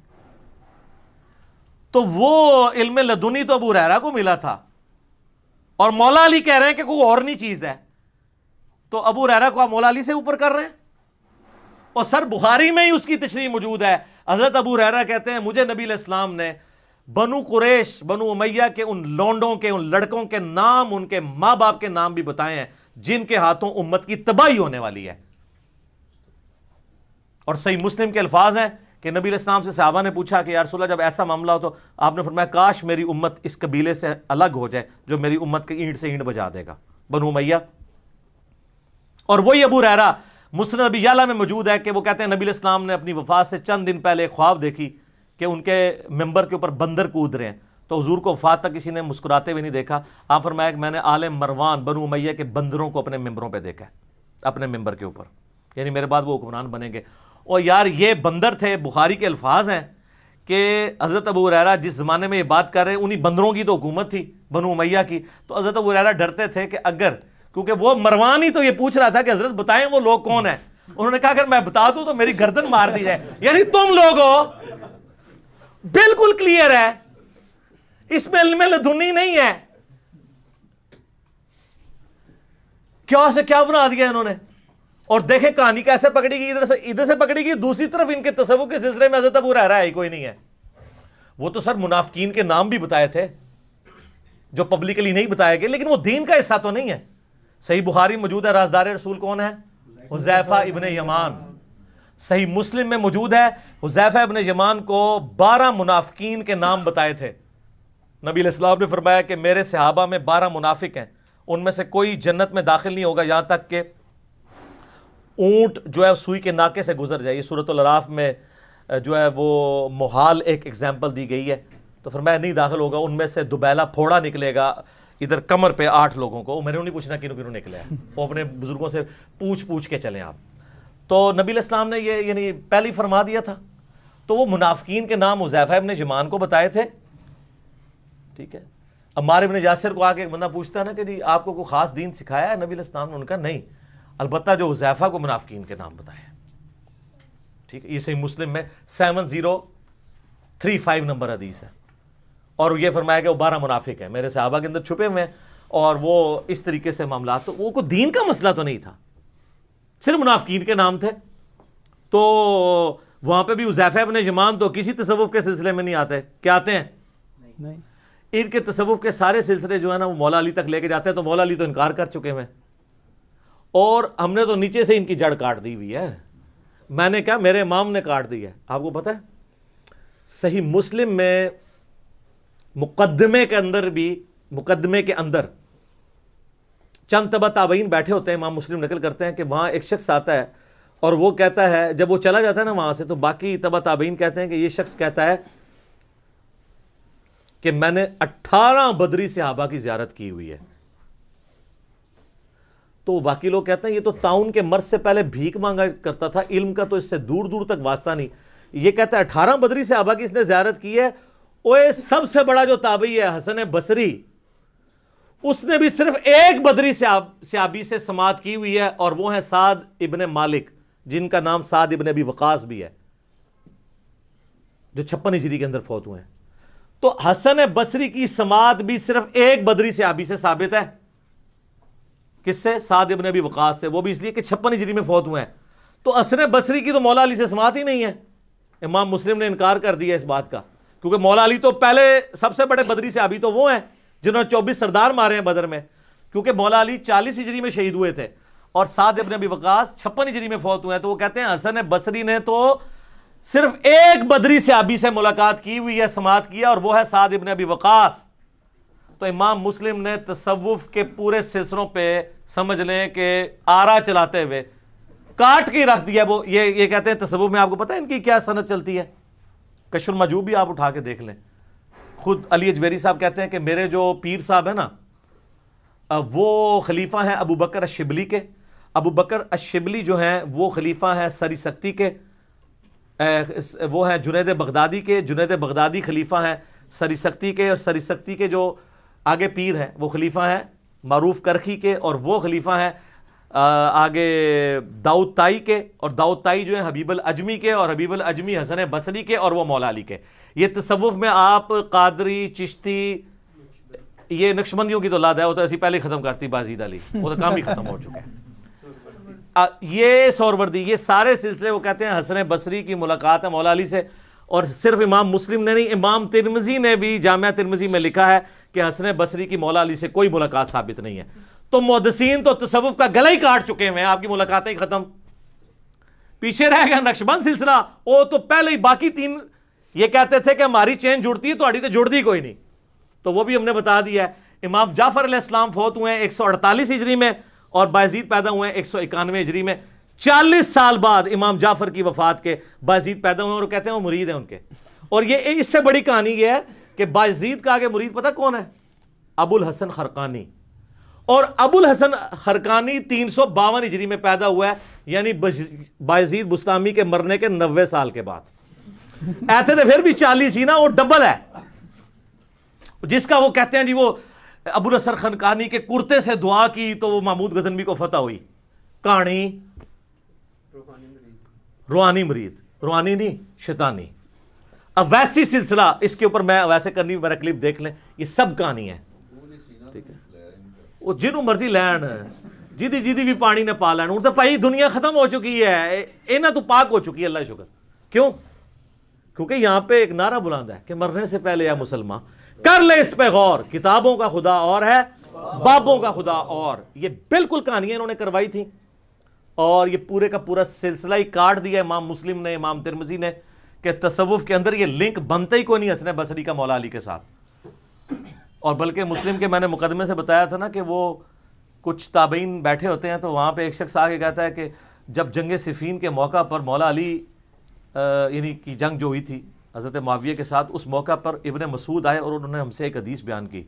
[SPEAKER 2] تو وہ علم لدنی تو ابو ہریرہ کو ملا تھا، اور مولا علی کہہ رہے ہیں کہ کوئی اور نہیں چیز ہے، تو ابو ہریرہ کو آپ مولا علی سے اوپر کر رہے ہیں. اور سر بخاری میں ہی اس کی تشریح موجود ہے. حضرت ابو ہریرہ کہتے ہیں مجھے نبی علیہ السلام نے بنو قریش، بنو امیہ کے ان لونڈوں کے، ان لڑکوں کے نام، ان کے ماں باپ کے نام بھی بتائے ہیں جن کے ہاتھوں امت کی تباہی ہونے والی ہے. اور صحیح مسلم کے الفاظ ہیں کہ نبی علیہ السلام سے صحابہ نے پوچھا کہ یا رسول اللہ جب ایسا معاملہ ہو تو آپ نے فرمایا کاش میری امت اس قبیلے سے الگ ہو جائے جو میری امت کے اینٹ سے اینٹ بجا دے گا، بنو امیہ. اور وہی ابو ہریرہ مسند ابی یعلا میں موجود ہے کہ وہ کہتے ہیں نبی علیہ السلام نے اپنی وفات سے چند دن پہلے خواب دیکھی کہ ان کے ممبر کے اوپر بندر کود رہے ہیں. تو حضور کو وفات تک کسی نے مسکراتے ہوئے نہیں دیکھا. آپ فرمایا کہ میں نے آل مروان بنو امیہ کے بندروں کو اپنے ممبروں پہ دیکھا ہے، اپنے ممبر کے اوپر، یعنی میرے بعد وہ حکمران بنیں گے. اور یار یہ بندر تھے، بخاری کے الفاظ ہیں کہ حضرت ابو ہریرہ جس زمانے میں یہ بات کر رہے ہیں انہی بندروں کی تو حکومت تھی بنو امیہ کی. تو حضرت ابو ہریرہ ڈرتے تھے کہ اگر، کیونکہ وہ مروان ہی تو یہ پوچھ رہا تھا کہ حضرت بتائیں وہ لوگ کون ہیں. انہوں نے کہا اگر میں بتا دوں تو میری گردن مار دی جائے. یعنی تم لوگ ہو، بالکل کلیئر ہے، اس میں علم لدنی نہیں ہے. کیا سے کیا بنا دیا انہوں نے. اور دیکھیں کہانی کیسے پکڑی گئی، ادھر سے پکڑی گئی، دوسری طرف ان کے تصوف کے سلسلے میں حضرت ابو ہریرہ ہی کوئی نہیں ہے. وہ تو سر منافقین کے نام بھی بتائے تھے جو پبلکلی نہیں بتائے گئے، لیکن وہ دین کا حصہ تو نہیں ہے. صحیح بخاری موجود ہے رازدار رسول کون ہے؟ حذیفہ ابن یمان. صحیح مسلم میں موجود ہے حذیفہ ابن یمان کو 12 منافقین کے نام بتائے تھے. نبی علیہ السلام نے فرمایا کہ میرے صحابہ میں 12 منافق ہیں، ان میں سے کوئی جنت میں داخل نہیں ہوگا یہاں تک کہ اونٹ جو ہے سوئی کے ناکے سے گزر جائے. یہ سورۃ الاعراف میں جو ہے وہ محال ایک ایگزامپل دی گئی ہے. تو فرمایا نہیں داخل ہوگا، ان میں سے دوبیلا پھوڑا نکلے گا ادھر کمر پہ 8 لوگوں کو. میں نے نہیں پوچھنا کنوں کنوں نکلے ہیں، وہ اپنے بزرگوں سے پوچھ کے چلیں آپ. تو نبی علیہ السلام نے یہ یعنی پہلے ہی فرما دیا تھا. تو وہ منافقین کے نام حذیفہ ابن یمان کو بتائے تھے. ٹھیک ہے. عمار ابن یاسر کو آ کے ایک بندہ پوچھتا ہے نا کہ جی آپ کو کوئی خاص دین سکھایا ہے نبی علیہ السلام نے؟ ان کا نہیں، البتہ جو حذیفہ کو منافقین کے نام بتائے. ٹھیک ہے. یہ صحیح مسلم میں 7035 نمبر حدیث ہے. اور یہ فرمایا کہ وہ 12 منافق ہیں میرے صحابہ کے اندر چھپے ہوئے ہیں، اور وہ اس طریقے سے معاملات. تو وہ کوئی دین کا مسئلہ تو نہیں تھا، صرف منافقین کے نام تھے. تو وہاں پہ بھی حذیفہ ابن یمان تو کسی تصوف کے سلسلے میں نہیں آتے. کیا آتے ہیں؟ نہیں. ان کے تصوف کے سارے سلسلے جو ہے نا وہ مولا علی تک لے کے جاتے ہیں. تو مولا علی تو انکار کر چکے ہیں، اور ہم نے تو نیچے سے ان کی جڑ کاٹ دی ہوئی ہے. میں نے کہا میرے امام نے کاٹ دی ہے. آپ کو پتہ ہے صحیح مسلم میں مقدمے کے اندر چند تبع تابعین بیٹھے ہوتے ہیں. امام مسلم نقل کرتے ہیں کہ وہاں ایک شخص آتا ہے اور وہ کہتا ہے، جب وہ چلا جاتا ہے نا وہاں سے، تو باقی تبع تابعین کہتے ہیں کہ یہ شخص کہتا ہے کہ میں نے 18 بدری صحابہ کی زیارت کی ہوئی ہے. تو باقی لوگ کہتے ہیں یہ تو طاعون کے مرض سے پہلے بھیک مانگا کرتا تھا، علم کا تو اس سے دور دور تک واسطہ نہیں. یہ کہتا ہے 18 بدری صحابہ کی اس نے زیارت کی ہے. اوے سب سے بڑا جو تابعی ہے حسن بصری، اس نے بھی صرف ایک بدری صحابی سے سماعت کی ہوئی ہے، اور وہ ہیں سعد ابن مالک، جن کا نام سعد ابن ابی وقاص بھی ہے، جو 56 ہجری کے اندر فوت ہوئے ہیں. تو حسن بصری کی سماعت بھی صرف ایک بدری صحابی سے ثابت ہے. کس سے؟ سعد ابن ابی وقاص سے. وہ بھی اس لیے کہ 56 ہجری میں فوت ہوئے ہیں. تو حسن بصری کی تو مولا علی سے سماعت ہی نہیں ہے. امام مسلم نے انکار کر دیا اس بات کا، کیونکہ مولا علی تو پہلے سب سے بڑے بدری صحابی تو وہ ہیں جنہوں نے 24 سردار مارے ہیں بدر میں، کیونکہ مولا علی 40 ہجری میں شہید ہوئے تھے اور سعد ابن ابی وقاص 56 ہجری میں فوت ہوئے ہیں. تو وہ کہتے ہیں حسن بصری نے تو صرف ایک بدری صحابی سے ملاقات کی ہوئی ہے، سماعت کیا، اور وہ ہے سعد ابن ابی وقاص. تو امام مسلم نے تصوف کے پورے سلسلوں پہ سمجھ لیں کہ آرا چلاتے ہوئے کاٹ کے رکھ دیا. وہ یہ کہتے ہیں تصوف میں آپ کو پتہ ہے ان کی کیا سند چلتی ہے؟ کشف المحجوب بھی آپ اٹھا کے دیکھ لیں. خود علی اجویری صاحب کہتے ہیں کہ میرے جو پیر صاحب ہیں نا وہ خلیفہ ہیں ابو بکر الشبلی کے. ابو بکر الشبلی جو ہیں وہ خلیفہ ہیں سری سکتی کے, وہ ہیں جنید بغدادی کے. جنید بغدادی خلیفہ ہیں سری سکتی کے, اور سری سکتی کے جو آگے پیر ہیں وہ خلیفہ ہیں معروف کرخی کے, اور وہ خلیفہ ہیں آگے داؤد تائی کے, اور داؤد تائی جو ہیں حبیب الاجمی کے, اور حبیب الاجمی حسن بصری کے, اور وہ مولا علی کے. یہ تصوف میں آپ قادری, چشتی, یہ نقشبندیوں کی تو لاد ہے, وہ تو ایسی پہلے ختم کرتی بازید علی, وہ تو کام ہی ختم ہو چکا ہے. یہ سوروردی, یہ سارے سلسلے وہ کہتے ہیں حسن بصری کی ملاقات ہے مولا علی سے. اور صرف امام مسلم نے نہیں, امام ترمذی نے بھی جامعہ ترمذی میں لکھا ہے کہ حسن بصری کی مولا علی سے کوئی ملاقات ثابت نہیں ہے. تو محدثین تو تصوف کا گلا ہی کاٹ چکے ہیں, آپ کی ملاقاتیں ہی ختم. پیچھے رہ گیا نقشبند سلسلہ, وہ تو پہلے ہی باقی تین یہ کہتے تھے کہ ہماری چین جڑتی ہے, تو جڑتی کوئی نہیں. تو وہ بھی ہم نے بتا دیا ہے. امام جعفر علیہ السلام فوت ہوئے ہیں 148 ہجری میں, اور بایزید پیدا ہوئے ہیں 191 ہجری میں. 40 سال بعد امام جعفر کی وفات کے بایزید پیدا ہوئے, اور وہ کہتے ہیں وہ مرید ہیں ان کے. اور یہ اس سے بڑی کہانی یہ ہے کہ بایزید کا آگے مرید پتہ کون ہے؟ ابو الحسن خرقانی. اور ابو الحسن خرقانی 352 ہجری میں پیدا ہوا ہے, یعنی بایزید بستامی کے مرنے کے 90 سال کے بعد. ایسے تو پھر بھی 40 ہی نا, وہ ڈبل ہے. جس کا وہ کہتے ہیں جی وہ ابو الحسن خرقانی کے کرتے سے دعا کی تو وہ محمود غزنوی کو فتح ہوئی. کہانی روحانی مرید, روحانی نہیں شیطانی. اب ویسی سلسلہ اس کے اوپر میں ویسے کرنی, میرا کلپ دیکھ لیں, یہ سب کہانی ہے. ٹھیک ہے, وہ جنہوں مرضی لین, جیدی بھی پانی نے پا لین. وہ تو بھائی دنیا ختم ہو چکی ہے, اینا تو پاک ہو چکی ہے, اللہ شکر. کیوں؟ کیونکہ یہاں پہ ایک نعرہ بلند ہے کہ مرنے سے پہلے یا مسلمان کر لے اس پہ غور, کتابوں کا خدا اور ہے, بابوں کا خدا اور. یہ بالکل کہانیاں انہوں نے کروائی تھیں, اور یہ پورے کا پورا سلسلہ ہی کاٹ دیا امام مسلم نے, امام ترمذی نے, کہ تصوف کے اندر یہ لنک بنتا ہی کوئی نہیں حسن بصری کا مولا علی کے ساتھ. اور بلکہ مسلم کے میں نے مقدمے سے بتایا تھا نا کہ وہ کچھ تابعین بیٹھے ہوتے ہیں, تو وہاں پہ ایک شخص آگے کہتا ہے کہ جب جنگ صفین کے موقع پر مولا علی یعنی کی جنگ جو ہوئی تھی حضرت معاویہ کے ساتھ, اس موقع پر ابن مسعود آئے اور انہوں نے ہم سے ایک حدیث بیان کی.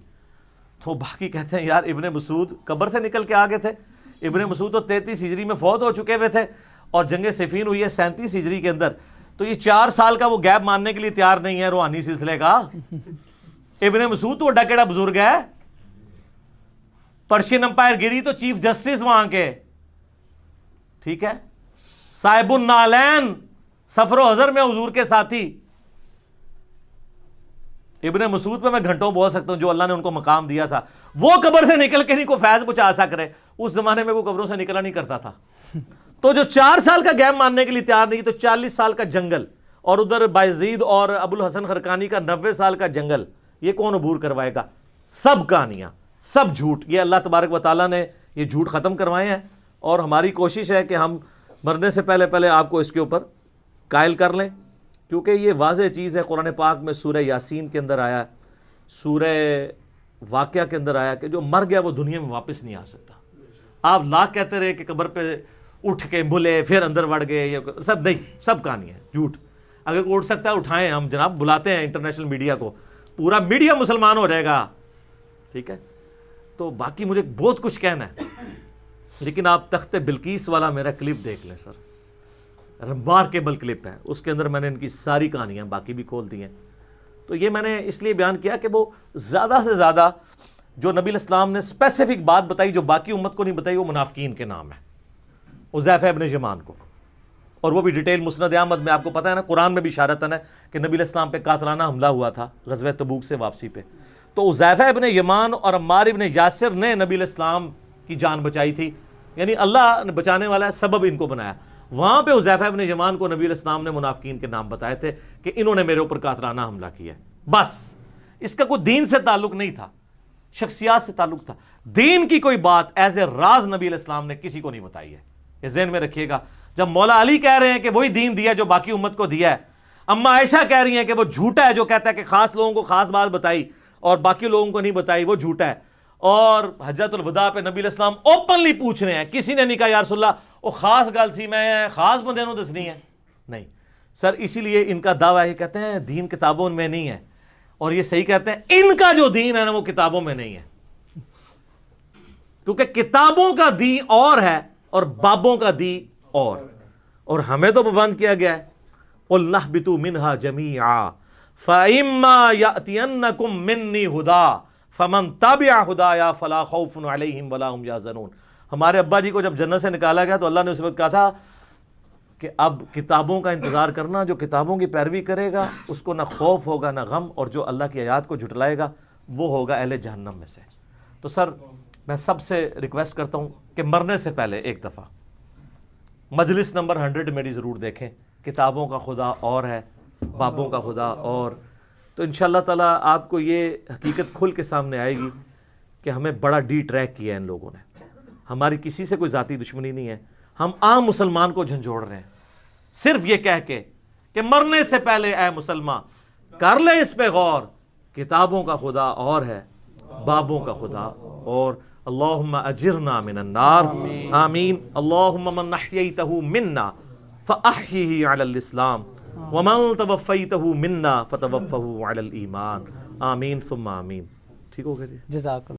[SPEAKER 2] تو باقی کہتے ہیں یار ابن مسعود قبر سے نکل کے آگے تھے, ابن مسعود تو 33 ہجری میں فوت ہو چکے ہوئے تھے, اور جنگ صفین ہوئی ہے 37 ہجری کے اندر. تو یہ 4 سال کا وہ گیپ ماننے کے لیے تیار نہیں ہے روحانی سلسلے کا. ابن مسعود تو بڑا کیڑا بزرگ ہے, پرشین امپائر گری تو چیف جسٹس وہاں کے, ٹھیک ہے, صاحب النالین, سفر و حضر میں حضور کے ساتھی. ابن مسعود پہ میں گھنٹوں بول سکتا ہوں جو اللہ نے ان کو مقام دیا تھا. وہ قبر سے نکل کے نہیں کوئی فیض پہنچا سک رہے, اس زمانے میں کوئی قبروں سے نکلا نہیں کرتا تھا. تو جو 4 سال کا گیپ ماننے کے لیے تیار نہیں, تو 40 سال کا جنگل, اور ادھر بایزید اور ابو الحسن خرقانی کا 90 سال کا جنگل, یہ کون عبور کروائے گا؟ سب کہانیاں, سب جھوٹ. یہ اللہ تبارک و تعالیٰ نے یہ جھوٹ ختم کروائے ہیں, اور ہماری کوشش ہے کہ ہم مرنے سے پہلے آپ کو اس کے اوپر قائل کر لیں, کیونکہ یہ واضح چیز ہے. قرآن پاک میں سورہ یاسین کے اندر آیا, سورہ واقعہ کے اندر آیا کہ جو مر گیا وہ دنیا میں واپس نہیں آ سکتا. آپ لاکھ کہتے رہے کہ قبر پہ اٹھ کے بھولے پھر اندر وڑ گئے, یہ سب نہیں, سب کہانی ہے جھوٹ. اگر کوئی اٹھ سکتا ہے اٹھائیں, ہم جناب بلاتے ہیں انٹرنیشنل میڈیا کو, پورا میڈیا مسلمان ہو جائے گا. ٹھیک ہے, تو باقی مجھے بہت کچھ کہنا ہے, لیکن آپ تخت بلقیس والا میرا کلپ دیکھ لیں سر, ریمارکیبل کلپ ہے. اس کے اندر میں نے ان کی ساری کہانیاں باقی بھی کھول دی ہیں. تو یہ میں نے اس لیے بیان کیا کہ وہ زیادہ سے زیادہ جو نبی الاسلام نے اسپیسیفک بات بتائی جو باقی امت کو نہیں بتائی, وہ منافقین کے نام ہے, حذیفہ ابن یمان کو. اور وہ بھی ڈیٹیل مسند احمد میں آپ کو پتہ ہے نا, قرآن میں بھی اشارتاً ہے کہ نبی الاسلام پہ قاتلانہ حملہ ہوا تھا غزوہ تبوک سے واپسی پہ. تو حذیفہ ابن یمان اور عمار ابن یاسر نے نبی الاسلام کی جان بچائی تھی, یعنی اللہ نے بچانے والا ہے, سبب ان کو بنایا. وہاں پہ حذیفہ ابن یمان کو نبی الاسلام نے منافقین کے نام بتائے تھے کہ انہوں نے میرے اوپر قاتلانہ حملہ کیا ہے. بس اس کا کوئی دین سے تعلق نہیں تھا, شخصیات سے تعلق تھا. دین کی کوئی بات ایز اے راز نبی علیہ السلام نے کسی کو نہیں بتائی ہے, یہ ذہن میں رکھیے گا. جب مولا علی کہہ رہے ہیں کہ وہی دین دیا جو باقی امت کو دیا ہے, اما عائشہ کہہ رہی ہیں کہ وہ جھوٹا ہے جو کہتا ہے کہ خاص لوگوں کو خاص بات بتائی, اور باقی لوگوں کو نہیں بتائی وہ جھوٹا ہے. اور حجۃ الوداع پہ نبی علیہ السلام اوپنلی پوچھ رہے ہیں, کسی نے نہیں کہا یا رسول اللہ وہ خاص گل سی میں خاص بندے نوں دسنی ہے, نہیں سر. اسی لیے ان کا دعویٰ یہ کہتے ہیں دین کتابوں میں نہیں ہے, اور یہ صحیح کہتے ہیں ان کا جو دین ہے نا وہ کتابوں میں نہیں ہے, کیونکہ کتابوں کا دین اور ہے اور بابوں کا دین اور ہمیں تو پابند کیا گیا ہے قُلْ نَهْبِطُوا مِنْهَا جَمِيعًا فَإِمَّا يَأْتِيَنَّكُم مِّنِّي هُدًى فَمَن تَبِعَ هُدَايَا فَلَا خَوْفٌ عَلَيْهِمْ وَلَا هُمْ يَحْزَنُونَ. ہمارے ابا جی کو جب جنت سے نکالا گیا تو اللہ نے اس وقت کہا تھا کہ اب کتابوں کا انتظار کرنا, جو کتابوں کی پیروی کرے گا اس کو نہ خوف ہوگا نہ غم, اور جو اللہ کی آیات کو جھٹلائے گا وہ ہوگا اہل جہنم میں سے. تو سر میں سب سے ریکویسٹ کرتا ہوں کہ مرنے سے پہلے ایک دفعہ مجلس نمبر 100 میری ضرور دیکھیں. کتابوں کا خدا اور ہے, بابوں کا خدا اور. تو انشاءاللہ تعالیٰ آپ کو یہ حقیقت کھل کے سامنے آئے گی کہ ہمیں بڑا ڈی ٹریک کیا ہے ان لوگوں نے. ہماری کسی سے کوئی ذاتی دشمنی نہیں ہے, ہم عام مسلمان کو جھنجھوڑ رہے ہیں صرف یہ کہہ کے کہ مرنے سے پہلے اے مسلمان کر لے اس پہ غور, کتابوں کا خدا اور ہے, بابوں کا خدا اور. اللہم اجرنا من النار آمین. اللہم من احییتہ منا فاحیہ علی الاسلام ومن توفیتہ منا فتوفہ علی الایمان آمین ثم آمین. ٹھیک ہو گیا جی,
[SPEAKER 1] جزاک اللہ.